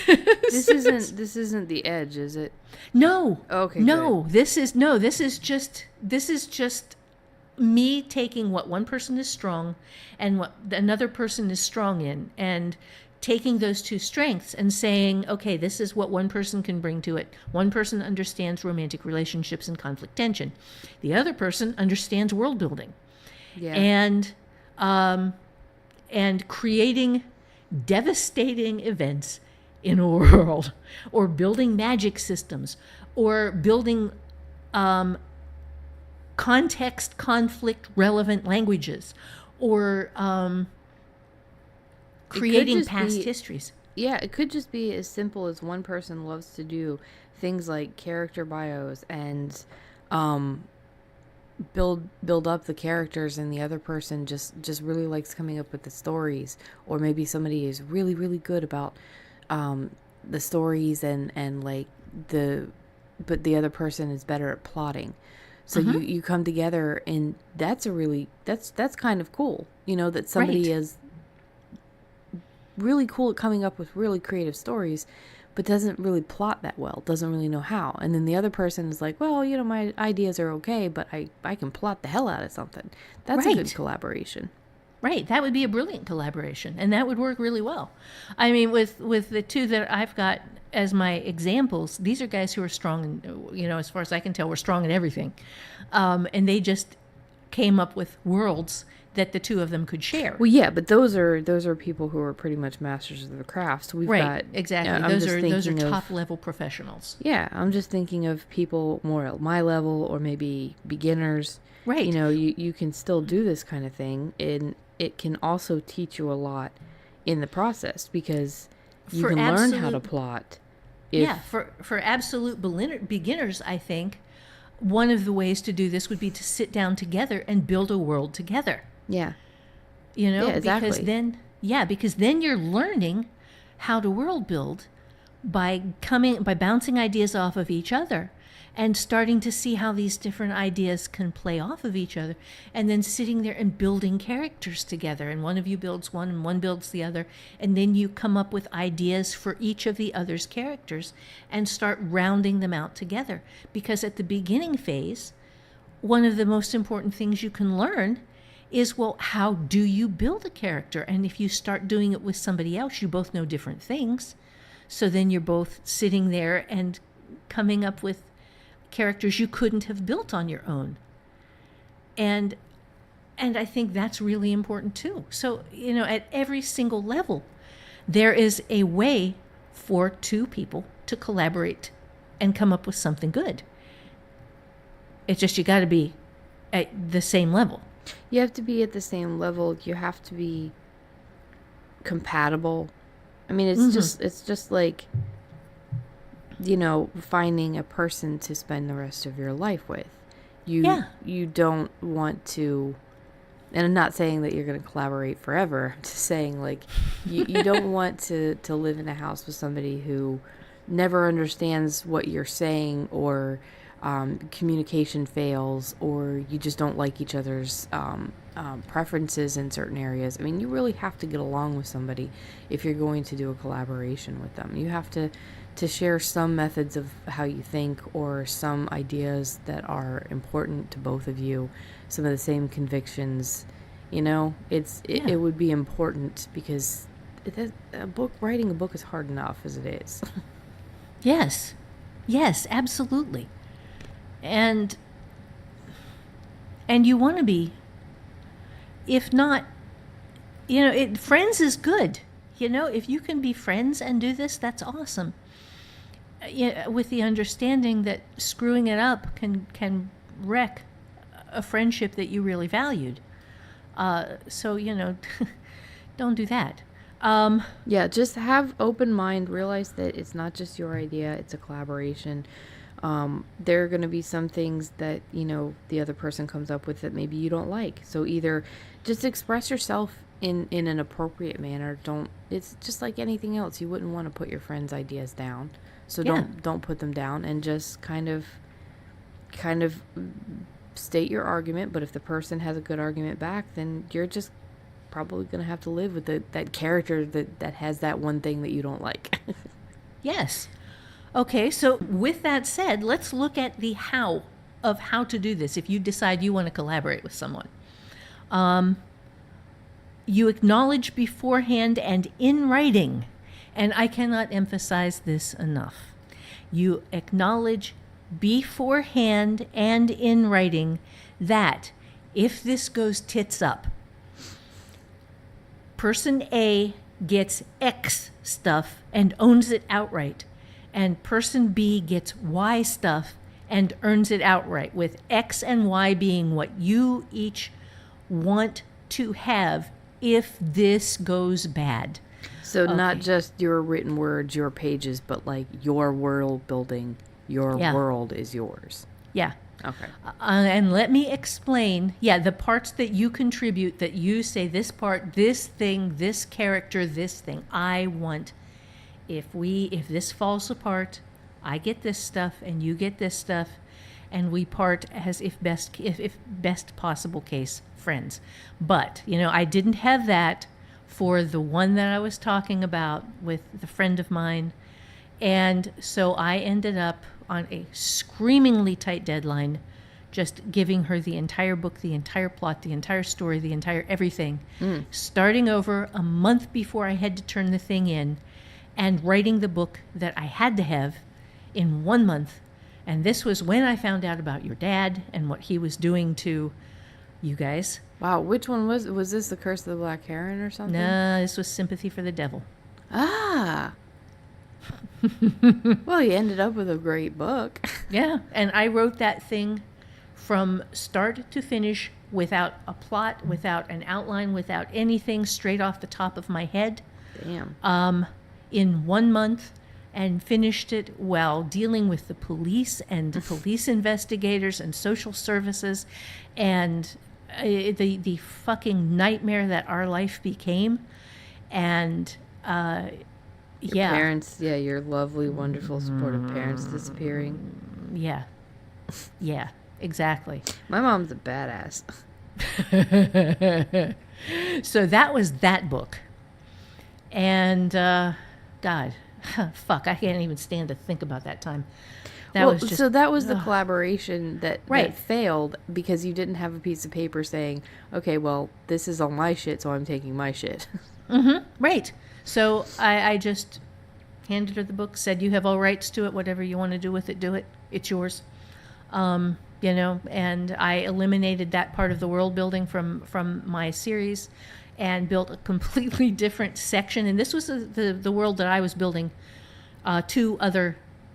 This isn't The Edge, is it? No. Okay, No, this is just me taking what one person is strong and what another person is strong in, and taking those two strengths and saying, okay, this is what one person can bring to it. One person understands romantic relationships and conflict tension. The other person understands world building. Yeah. And creating devastating events in a world, or building magic systems, or building context, conflict, relevant languages, or creating just past be- histories. Yeah, it could just be as simple as one person loves to do things like character bios and build up the characters, and the other person just really likes coming up with the stories. Or maybe somebody is really, really good about the stories and like but the other person is better at plotting. So you come together, and that's kind of cool. You know, that somebody Right. is really cool at coming up with really creative stories, but doesn't really plot that well, doesn't really know how. And then the other person is like, well, my ideas are okay, but I can plot the hell out of something. That's a good collaboration. Right. That would be a brilliant collaboration, and that would work really well. I mean, with the two that I've got as my examples, these are guys who are strong, and as far as I can tell, we're strong in everything. And they just came up with worlds that the two of them could share. Well, yeah, but those are people who are pretty much masters of the craft. So we've got exactly. Those are top level professionals. Yeah, I'm just thinking of people more at my level or maybe beginners. Right. You can still do this kind of thing, and it can also teach you a lot in the process because you can learn how to plot. For absolute beginners, I think one of the ways to do this would be to sit down together and build a world together. Yeah. Exactly. Because then you're learning how to world build by bouncing ideas off of each other and starting to see how these different ideas can play off of each other, and then sitting there and building characters together, and one of you builds one and one builds the other, and then you come up with ideas for each of the other's characters and start rounding them out together. Because at the beginning phase, one of the most important things you can learn is, well, how do you build a character? And if you start doing it with somebody else, you both know different things. So then you're both sitting there and coming up with characters you couldn't have built on your own. And I think that's really important too. So, at every single level, there is a way for two people to collaborate and come up with something good. It's just you got to be at the same level. You have to be at the same level. You have to be compatible. I mean, it's just like, finding a person to spend the rest of your life with. You don't want to, and I'm not saying that you're going to collaborate forever. I'm just saying, like, you don't want to live in a house with somebody who never understands what you're saying, or communication fails, or you just don't like each other's preferences in certain areas. I mean, you really have to get along with somebody if you're going to do a collaboration with them. You have to share some methods of how you think, or some ideas that are important to both of you, some of the same convictions. It would be important, because writing a book is hard enough as it is. Yes, absolutely. And you want to be, if not, friends is good. If you can be friends and do this, that's awesome. With the understanding that screwing it up can wreck a friendship that you really valued. So, don't do that. Just have open mind. Realize that it's not just your idea, it's a collaboration. There are going to be some things that, the other person comes up with that maybe you don't like. So either just express yourself in an appropriate manner. It's just like anything else. You wouldn't want to put your friends' ideas down. So don't put them down, and just kind of state your argument. But if the person has a good argument back, then you're just probably going to have to live with that character that has that one thing that you don't like. Yes. Okay, so with that said, let's look at the how to do this if you decide you want to collaborate with someone. You acknowledge beforehand and in writing, and I cannot emphasize this enough. You acknowledge beforehand and in writing that if this goes tits up, person A gets X stuff and owns it outright, and person B gets Y stuff and earns it outright, with X and Y being what you each want to have if this goes bad. So not just your written words, your pages, but like your world building, your world is yours. Yeah. Okay. And let me explain, the parts that you contribute, that you say this part, this thing, this character, this thing, I want. If this falls apart, I get this stuff and you get this stuff, and we part as if best possible case friends. But, I didn't have that for the one that I was talking about with the friend of mine. And so I ended up on a screamingly tight deadline, just giving her the entire book, the entire plot, the entire story, the entire everything, starting over a month before I had to turn the thing in, and writing the book that I had to have in 1 month. And this was when I found out about your dad and what he was doing to you guys. Wow, which one was this? The Curse of the Black Heron or something? No, this was Sympathy for the Devil. Ah. Well, you ended up with a great book. Yeah, and I wrote that thing from start to finish without a plot, without an outline, without anything, straight off the top of my head. Damn. In 1 month, and finished it while dealing with the police and police investigators and social services and the fucking nightmare that our life became. And Your parents, your lovely, wonderful, supportive parents disappearing. Yeah, exactly. My mom's a badass. So that was that book. And God, fuck, I can't even stand to think about that time. That was just, so that was the collaboration that Right. failed because you didn't have a piece of paper saying, okay, well, this is all my shit, so I'm taking my shit. right. So I just handed her the book, said, you have all rights to it, whatever you want to do with it, do it. It's yours. And I eliminated that part of the world building from my series and built a completely different section. And this was the world that I was building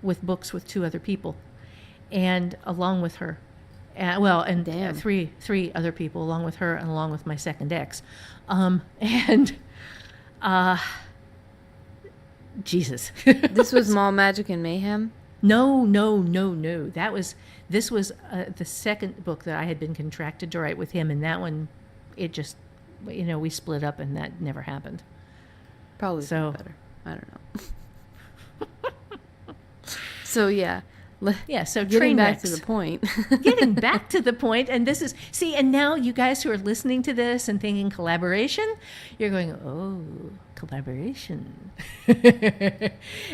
with books with 2 other people, and along with her. Damn. Three other people along with her and along with my second ex. Jesus. This was Mall Magic and Mayhem? No. This was the second book that I had been contracted to write with him, and that one, it just, we split up, and that never happened. Probably So- better. I don't know. So, yeah. So Getting train back wrecks. to the point. Getting back to the point, and this is, and now you guys who are listening to this and thinking collaboration, you're going, oh, collaboration.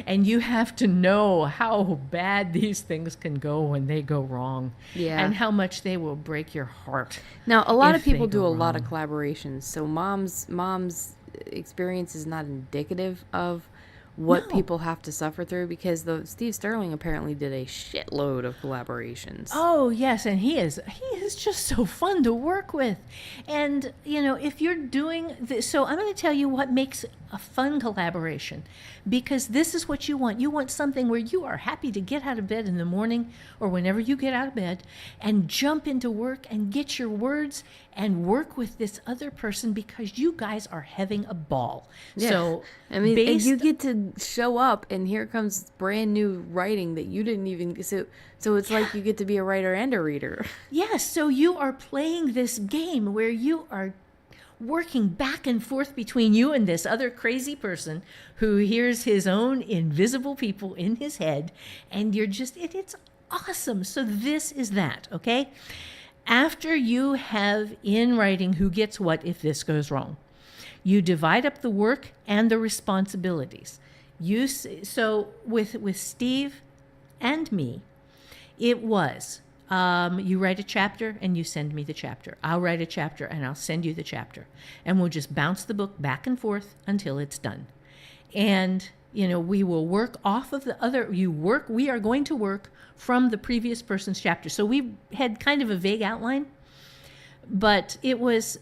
And you have to know how bad these things can go when they go wrong. Yeah. And how much they will break your heart. Now, a lot if of people they do go a lot of wrong. collaborations, so mom's experience is not indicative of what No. people have to suffer through because Steve Sterling apparently did a shitload of collaborations. Oh yes, and he is just so fun to work with. And if you're doing this, so I'm going to tell you what makes a fun collaboration, because this is what you want. You want something where you are happy to get out of bed in the morning or whenever you get out of bed and jump into work and get your words and work with this other person because you guys are having a ball. Yeah. So I mean, and based you get to show up, and here comes brand new writing that you didn't even. So it's like you get to be a writer and a reader. Yes, so you are playing this game where you are working back and forth between you and this other crazy person who hears his own invisible people in his head, and you're just, it's awesome. So this is that, okay? After you have in writing who gets what if this goes wrong, you divide up the work and the responsibilities. So with Steve and me, it was you write a chapter and you send me the chapter. I'll write a chapter and I'll send you the chapter. And we'll just bounce the book back and forth until it's done. And, we will work off of the other, we are going to work from the previous person's chapter. So we had kind of a vague outline, but it was,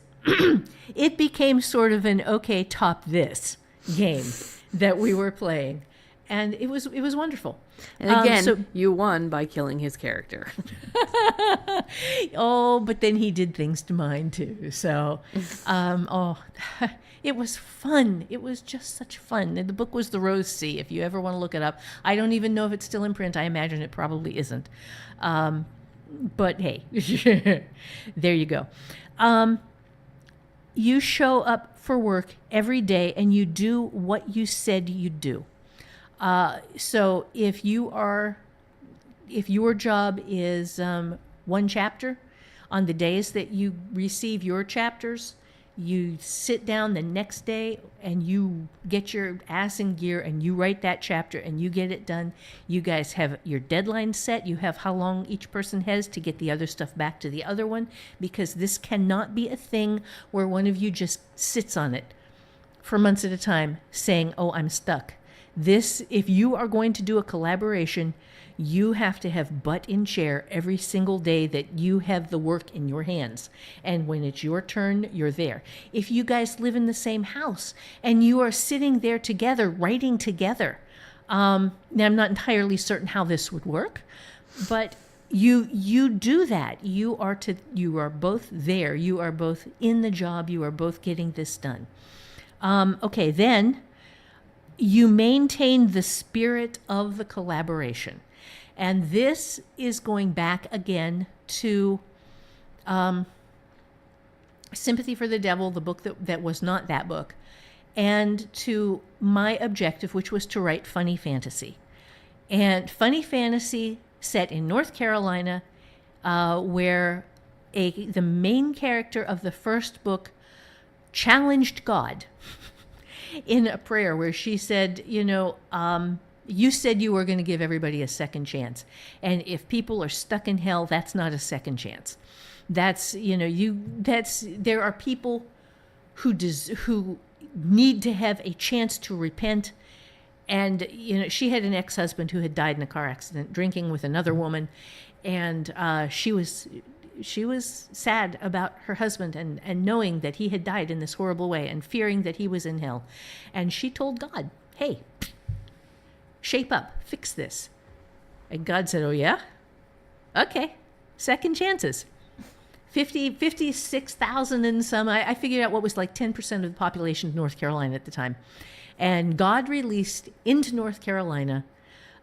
it became sort of an okay, top this game that we were playing. And it was wonderful. And again, you won by killing his character. Oh, but then he did things to mine too. So, it was fun. It was just such fun. And the book was The Rose Sea, if you ever want to look it up. I don't even know if it's still in print. I imagine it probably isn't. But hey, there you go. You show up for work every day and you do what you said you'd do. So if your job is 1 chapter, on the days that you receive your chapters, you sit down the next day and you get your ass in gear and you write that chapter and you get it done. You guys have your deadline set. You have how long each person has to get the other stuff back to the other one, because this cannot be a thing where one of you just sits on it for months at a time saying, oh, I'm stuck. This, if you are going to do a collaboration, you have to have butt in chair every single day that you have the work in your hands. And when it's your turn, you're there. If you guys live in the same house and you are sitting there together, writing together, now I'm not entirely certain how this would work, but you do that. You are both there. You are both in the job. You are both getting this done. Okay, then you maintain the spirit of the collaboration. And this is going back again to Sympathy for the Devil, the book that was not that book, and to my objective, which was to write funny fantasy. And funny fantasy set in North Carolina, where the main character of the first book challenged God in a prayer where she said, you said you were going to give everybody a second chance. And if people are stuck in hell, that's not a second chance. There are people who need to have a chance to repent. And, she had an ex-husband who had died in a car accident, drinking with another woman. And she was sad about her husband and knowing that he had died in this horrible way and fearing that he was in hell. And she told God, hey, shape up, fix this. And God said, oh yeah? Okay, second chances. 56,000 and some, I figured out what was like 10% of the population of North Carolina at the time. And God released into North Carolina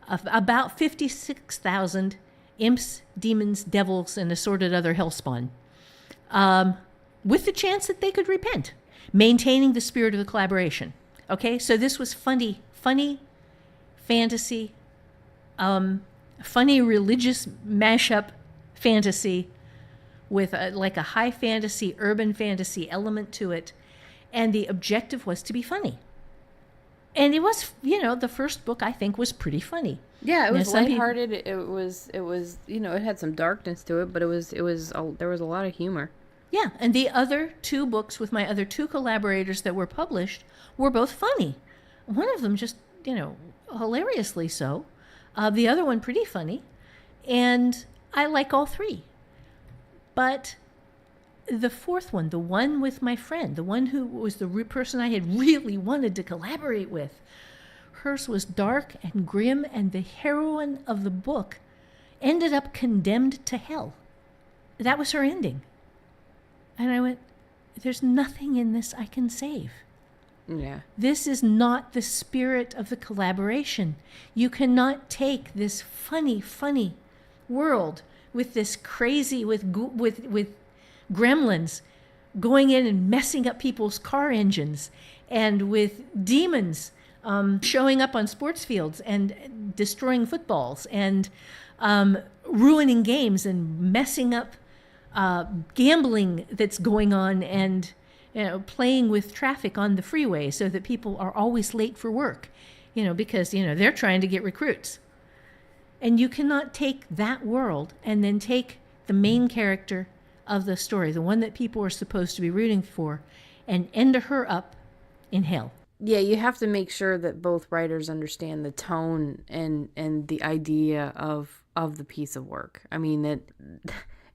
about 56,000 imps, demons, devils, and assorted other hellspawn, with the chance that they could repent, maintaining the spirit of the collaboration. Okay, so this was funny fantasy, funny religious mashup fantasy with like a high fantasy, urban fantasy element to it. And the objective was to be funny. And it was, the first book I think was pretty funny. Yeah, it was lighthearted. It was, it had some darkness to it, but there was a lot of humor. Yeah, and the other two books with my other two collaborators that were published were both funny. One of them just, hilariously so. The other one pretty funny. And I like all three. But the fourth one, the one with my friend, the one who was the person I had really wanted to collaborate with, hers was dark and grim, and the heroine of the book ended up condemned to hell. That was her ending. And I went, there's nothing in this I can save. Yeah. This is not the spirit of the collaboration. You cannot take this funny world with this crazy, with gremlins going in and messing up people's car engines, and with demons showing up on sports fields and destroying footballs and ruining games and messing up gambling that's going on, and playing with traffic on the freeway so that people are always late for work, because they're trying to get recruits. And you cannot take that world and then take the main character of the story, the one that people are supposed to be rooting for, and end her up in hell. Yeah, you have to make sure that both writers understand the tone and the idea of the piece of work. I mean, that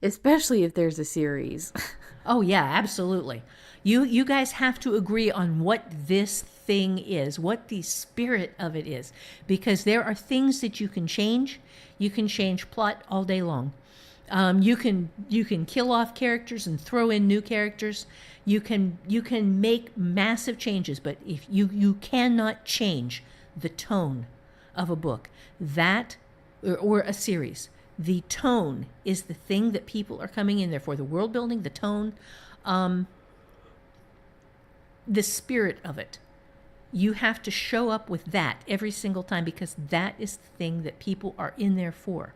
especially if there's a series. Oh yeah, absolutely. You guys have to agree on what this thing is, what the spirit of it is, because there are things that you can change. You can change plot all day long. You can kill off characters and throw in new characters. You can make massive changes, but if you cannot change the tone of a book, that or a series. The tone is the thing that people are coming in there for. The world building, the tone, the spirit of it. You have to show up with that every single time, because that is the thing that people are in there for.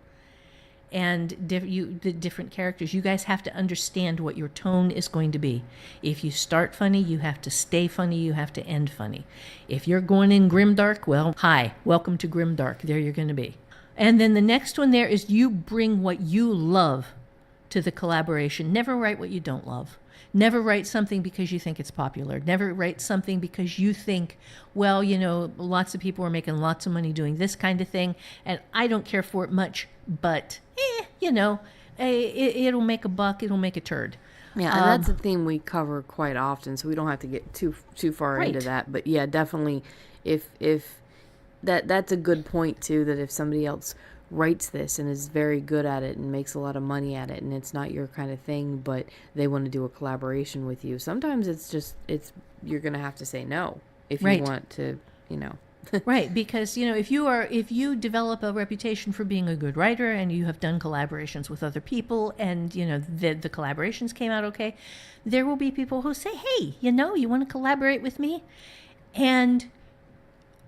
and the different characters. You guys have to understand what your tone is going to be. If you start funny, you have to stay funny. You have to end funny. If you're going in grimdark, well, hi, welcome to grimdark. There you're going to be. And then the next one there is you bring what you love to the collaboration. Never write what you don't love. Never write something because you think it's popular. Never write something because you think, well, lots of people are making lots of money doing this kind of thing, and I don't care for it much, but, it'll make a buck, it'll make a turd. Yeah, and that's a theme we cover quite often, so we don't have to get too far into that. But yeah, definitely, if that's a good point too, that if somebody else writes this and is very good at it and makes a lot of money at it, and it's not your kind of thing, but they want to do a collaboration with you, sometimes you're gonna have to say no if you want to, Right, because if you develop a reputation for being a good writer and you have done collaborations with other people, and the collaborations came out okay, there will be people who say, hey, you want to collaborate with me, and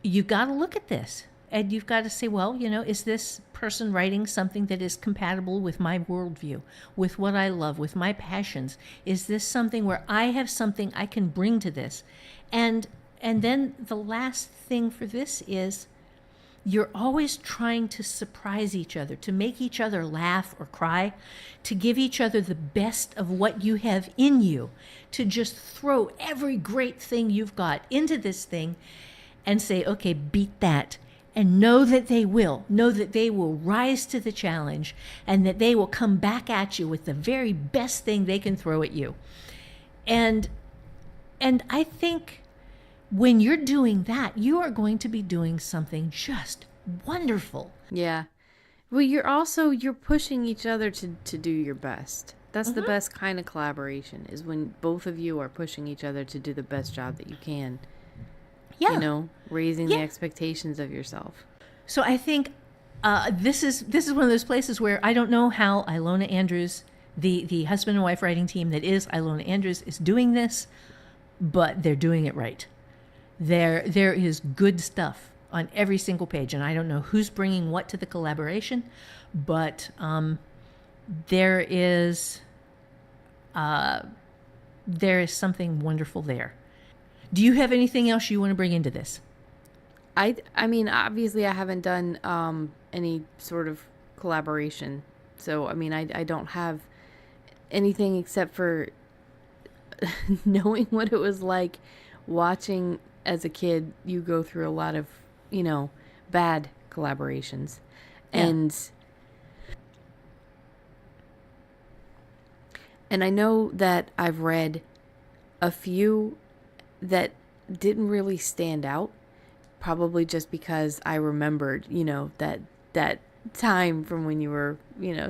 you got to look at this. And you've got to say, well, is this person writing something that is compatible with my worldview, with what I love, with my passions? Is this something where I have something I can bring to this? And then the last thing for this is you're always trying to surprise each other, to make each other laugh or cry, to give each other the best of what you have in you, to just throw every great thing you've got into this thing and say, okay, beat that. And know that they will rise to the challenge, and that they will come back at you with the very best thing they can throw at you. And I think when you're doing that, you are going to be doing something just wonderful. Yeah. Well, you're pushing each other to do your best. That's the best kind of collaboration, is when both of you are pushing each other to do the best job that you can. Yeah. Raising the expectations of yourself. So I think this is one of those places where I don't know how Ilona Andrews, the husband and wife writing team that is Ilona Andrews, is doing this, but they're doing it right. There is good stuff on every single page, and I don't know who's bringing what to the collaboration, but there is something wonderful there. Do you have anything else you want to bring into this? I mean, obviously I haven't done any sort of collaboration. So, I mean, I don't have anything except for knowing what it was like watching as a kid you go through a lot of, bad collaborations. Yeah. And I know that I've read a few that didn't really stand out, probably just because I remembered, that time from when you were,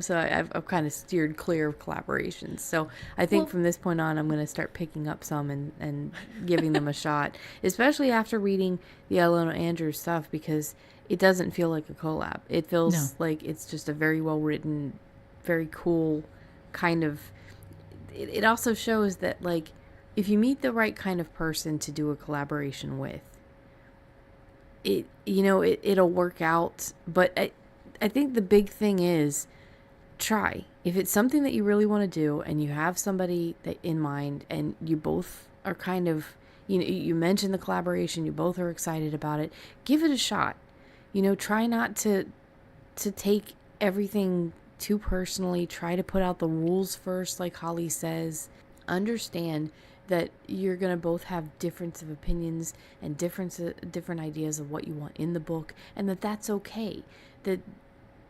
so I've kind of steered clear of collaborations. So I think from this point on, I'm going to start picking up some and giving them a shot, especially after reading the Ilona Andrews stuff, because it doesn't feel like a collab. It feels like it's just a very well written, very cool kind of, it also shows that, like, if you meet the right kind of person to do a collaboration with, it'll work out. But I think the big thing is try. If it's something that you really want to do and you have somebody in mind and you both are kind of, you mentioned the collaboration, you both are excited about it, give it a shot. Try not to take everything too personally. Try to put out the rules first, like Holly says. Understand that you're going to both have difference of opinions and different ideas of what you want in the book, and that's okay. That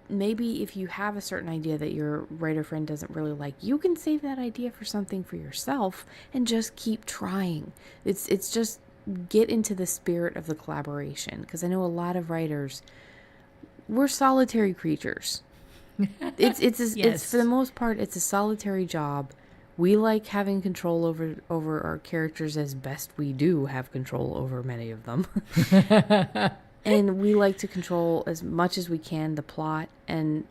maybe if you have a certain idea that your writer friend doesn't really like, you can save that idea for something for yourself and just keep trying. It's just get into the spirit of the collaboration, because I know a lot of writers, we're solitary creatures. It's for the most part, it's a solitary job. We like having control over our characters as best we do have control over many of them. And we like to control as much as we can the plot, and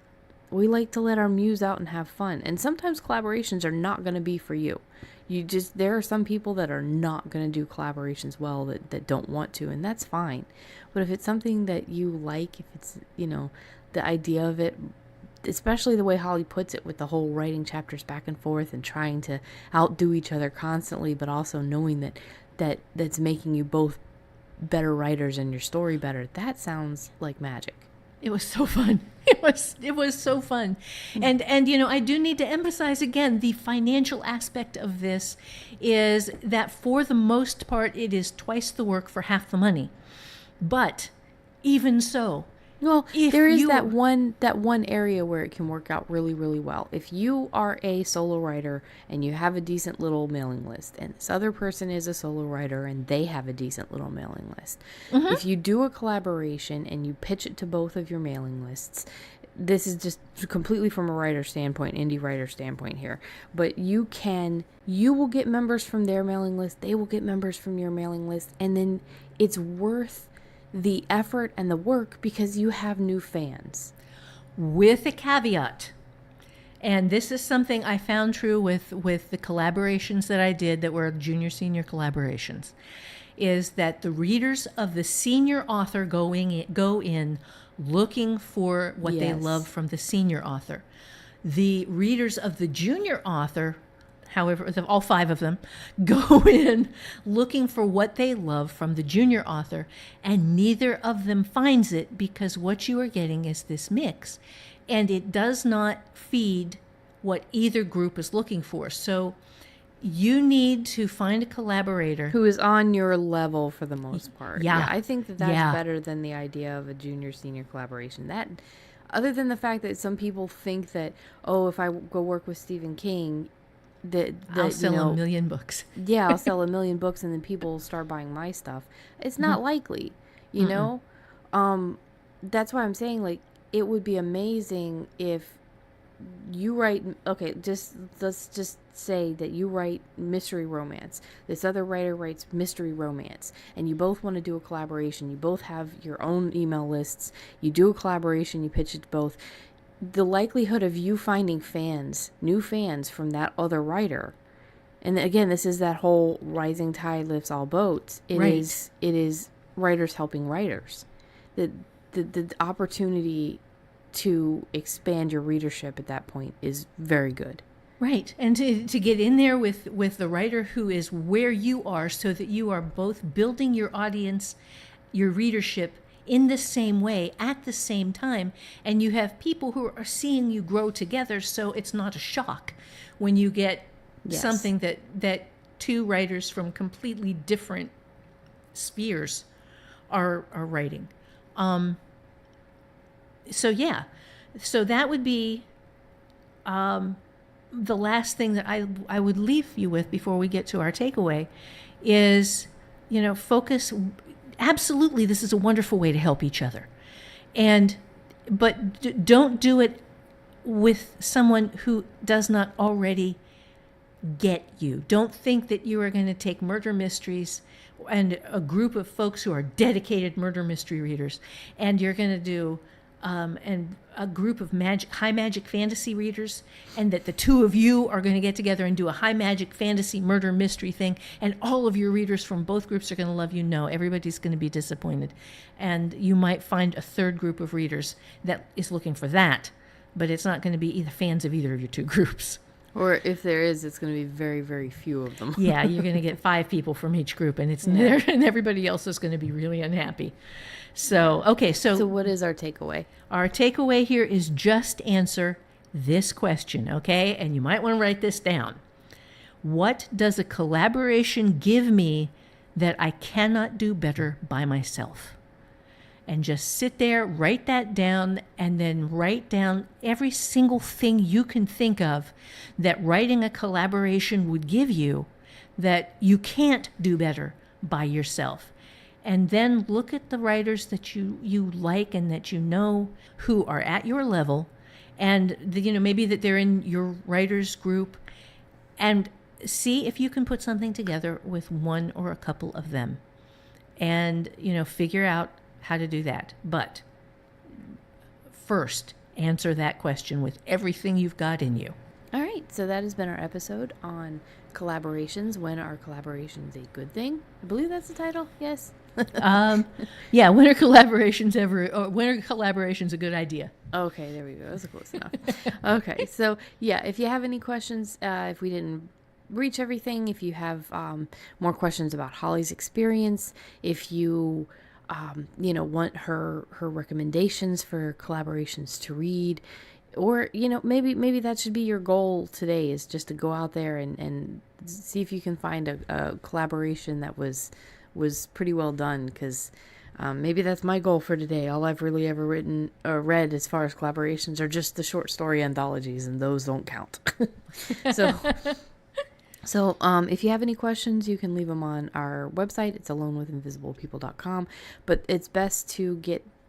we like to let our muse out and have fun. And sometimes collaborations are not going to be for you. There are some people that are not going to do collaborations well, that don't want to, and that's fine. But if it's something that you like, if it's, the idea of it especially the way Holly puts it with the whole writing chapters back and forth and trying to outdo each other constantly, but also knowing that's making you both better writers and your story better. That sounds like magic. It was so fun. It was so fun. And I do need to emphasize again, the financial aspect of this is that for the most part it is twice the work for half the money. But even so, well, there is that one area where it can work out really, really well. If you are a solo writer and you have a decent little mailing list, and this other person is a solo writer and they have a decent little mailing list, if you do a collaboration and you pitch it to both of your mailing lists, this is just completely from a writer standpoint, indie writer standpoint here, but you will get members from their mailing list, they will get members from your mailing list, and then it's worth the effort and the work because you have new fans. With a caveat, and this is something I found true with the collaborations that I did that were junior senior collaborations, is that the readers of the senior author go in looking for what they love from the senior author. The readers of the junior author, however, all 5 of them, go in looking for what they love from the junior author, and neither of them finds it because what you are getting is this mix, and it does not feed what either group is looking for. So you need to find a collaborator who is on your level for the most part. Yeah, I think that's better than the idea of a junior senior collaboration. That, other than the fact that some people think that, oh, if I go work with Stephen King, that I'll sell a million books. Yeah, I'll sell a million books and then people will start buying my stuff. It's not likely, you know? That's why I'm saying, like, it would be amazing if you write, let's just say that you write mystery romance. This other writer writes mystery romance, and you both want to do a collaboration. You both have your own email lists. You do a collaboration, you pitch it to both. The likelihood of you finding new fans from that other writer, and again, this is that whole rising tide lifts all boats. It is writers helping writers. The opportunity to expand your readership at that point is very good. Right, and to get in there with the writer who is where you are, so that you are both building your audience, your readership, in the same way at the same time, and you have people who are seeing you grow together, so it's not a shock when you get something that 2 writers from completely different spheres are writing. So that would be the last thing that I would leave you with before we get to our takeaway is, focus. Absolutely, this is a wonderful way to help each other. But don't do it with someone who does not already get you. Don't think that you are going to take murder mysteries and a group of folks who are dedicated murder mystery readers, and you're going to do and a group of high magic fantasy readers, and that the 2 of you are going to get together and do a high magic fantasy murder mystery thing, and all of your readers from both groups are going to love you. No, everybody's going to be disappointed. And you might find a 3rd group of readers that is looking for that, but it's not going to be either fans of either of your 2 groups. Or if there is, it's going to be very, very few of them. Yeah, you're going to get 5 people from each group, and and everybody else is going to be really unhappy. So what is our takeaway? Our takeaway here is just answer this question, okay? And you might want to write this down. What does a collaboration give me that I cannot do better by myself? And just sit there, write that down, and then write down every single thing you can think of that writing a collaboration would give you that you can't do better by yourself. And then look at the writers that you like and that you know who are at your level, and maybe that they're in your writers group, and see if you can put something together with one or a couple of them, and figure out how to do that. But first, answer that question with everything you've got in you. All right, so that has been our episode on collaborations. When are collaborations a good thing? I believe that's the title. Yes. Yeah, winter collaboration's a good idea. Okay, there we go. That's close enough. Okay, so yeah, if you have any questions, if we didn't reach everything, if you have more questions about Holly's experience, if you want her recommendations for collaborations to read, or maybe that should be your goal today, is just to go out there and see if you can find a collaboration that was pretty well done, because maybe that's my goal for today. All I've really ever written or read as far as collaborations are just the short story anthologies, and those don't count. So if you have any questions, you can leave them on our website. It's alonewithinvisiblepeople.com, but it's best to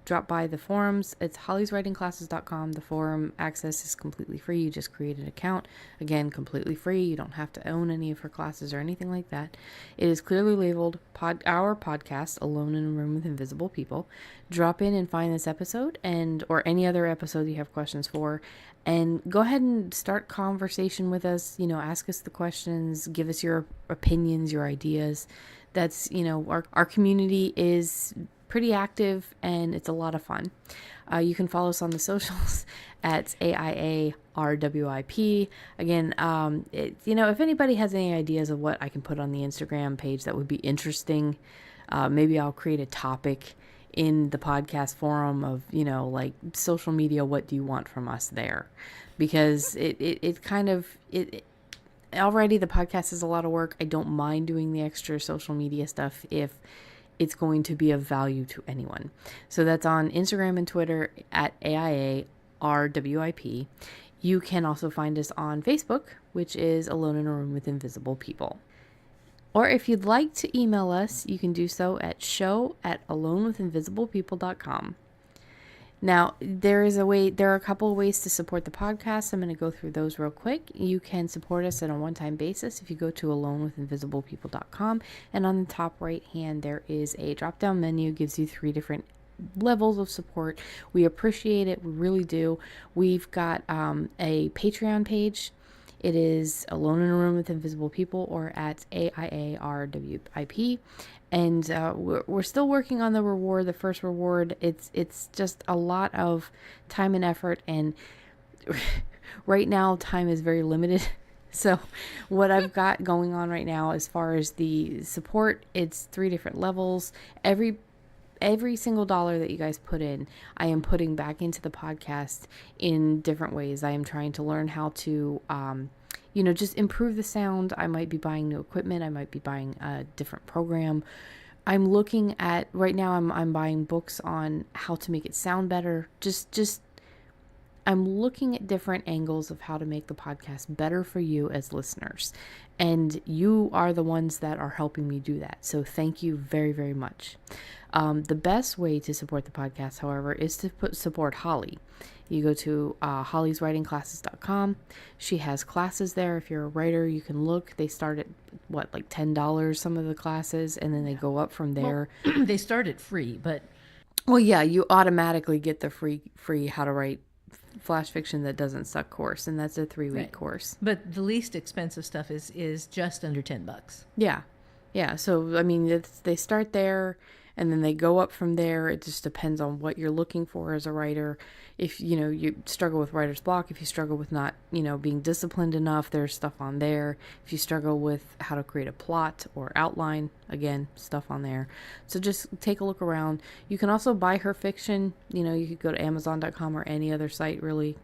drop by the forums. It's hollyswritingclasses.com. The forum access is completely free. You just create an account. Again, completely free. You don't have to own any of her classes or anything like that. It is clearly labeled our podcast, Alone in a Room with Invisible People. Drop in and find this episode or any other episode you have questions for, and go ahead and start conversation with us. Ask us the questions, give us your opinions, your ideas. That's, our community is pretty active, and it's a lot of fun. You can follow us on the socials at AIARWIP. Again, if anybody has any ideas of what I can put on the Instagram page that would be interesting, maybe I'll create a topic in the podcast forum of, like social media, what do you want from us there? Because it already the podcast is a lot of work. I don't mind doing the extra social media stuff if it's going to be of value to anyone. So that's on Instagram and Twitter at AIARWIP. You can also find us on Facebook, which is Alone in a Room with Invisible People. Or if you'd like to email us, you can do so at show@alonewithinvisiblepeople.com. Now, there are a couple of ways to support the podcast. I'm going to go through those real quick. You can support us on a one-time basis if you go to alonewithinvisiblepeople.com, and on the top right hand there is a drop-down menu, gives you 3 different levels of support. We appreciate it, we really do. We've got a Patreon page. It is Alone in a Room with Invisible People, or at AIARWIP. And we're still working on the reward, the first reward. It's just a lot of time and effort, and right now time is very limited. So what I've got going on right now as far as the support, it's 3 different levels. Every single dollar that you guys put in, I am putting back into the podcast in different ways. I am trying to learn how to just improve the sound. I might be buying new equipment. I might be buying a different program. I'm looking at, right now I'm buying books on how to make it sound better. I'm looking at different angles of how to make the podcast better for you as listeners. And you are the ones that are helping me do that. So thank you very, very much. The best way to support the podcast, however, is to support Holly. You go to hollyswritingclasses.com. She has classes there. If you're a writer, you can look. They start at like $10, some of the classes, and then they go up from there. Well, they start at free, but well, yeah, you automatically get the free how to write flash fiction that doesn't suck course, and that's a 3-week course. But the least expensive stuff is just under $10. Yeah. So I mean, they start there, and then they go up from there. It just depends on what you're looking for as a writer. If you struggle with writer's block, if you struggle with not being disciplined enough, there's stuff on there. If you struggle with how to create a plot or outline, again, stuff on there. So just take a look around. You can also buy her fiction. You could go to Amazon.com or any other site, really.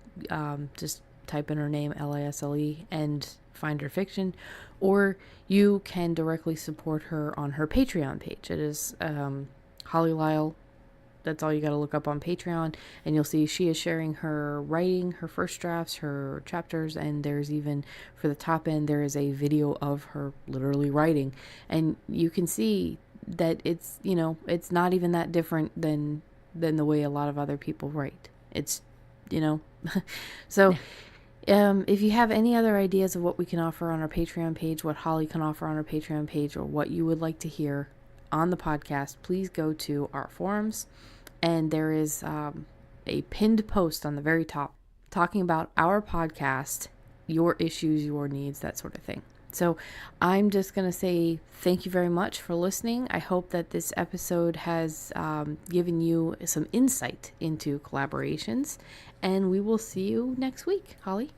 Just type in her name, Lisle, and find her fiction. Or you can directly support her on her Patreon page. It is Holly Lyle. That's all you got to look up on Patreon, and you'll see she is sharing her writing, her first drafts, her chapters, and there's even, for the top end, there is a video of her literally writing, and you can see that it's not even that different than the way a lot of other people write. It's so if you have any other ideas of what we can offer on our Patreon page, what Holly can offer on our Patreon page, or what you would like to hear on the podcast, please go to our forums. And there is a pinned post on the very top talking about our podcast, your issues, your needs, that sort of thing. So I'm just going to say thank you very much for listening. I hope that this episode has given you some insight into collaborations, and we will see you next week. Holly?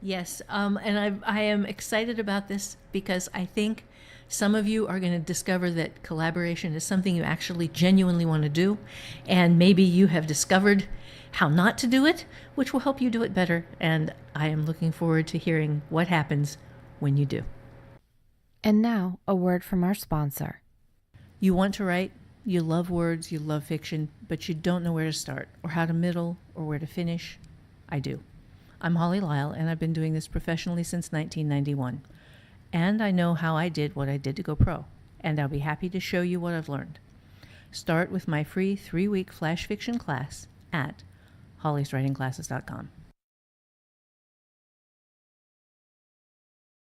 Yes, and I am excited about this because I think some of you are going to discover that collaboration is something you actually genuinely want to do, and maybe you have discovered how not to do it, which will help you do it better, and I am looking forward to hearing what happens when you do. And now, a word from our sponsor. You want to write, you love words, you love fiction, but you don't know where to start, or how to middle, or where to finish. I do. I'm Holly Lyle, and I've been doing this professionally since 1991. And I know how I did what I did to go pro, and I'll be happy to show you what I've learned. Start with my free 3-week flash fiction class at hollyswritingclasses.com.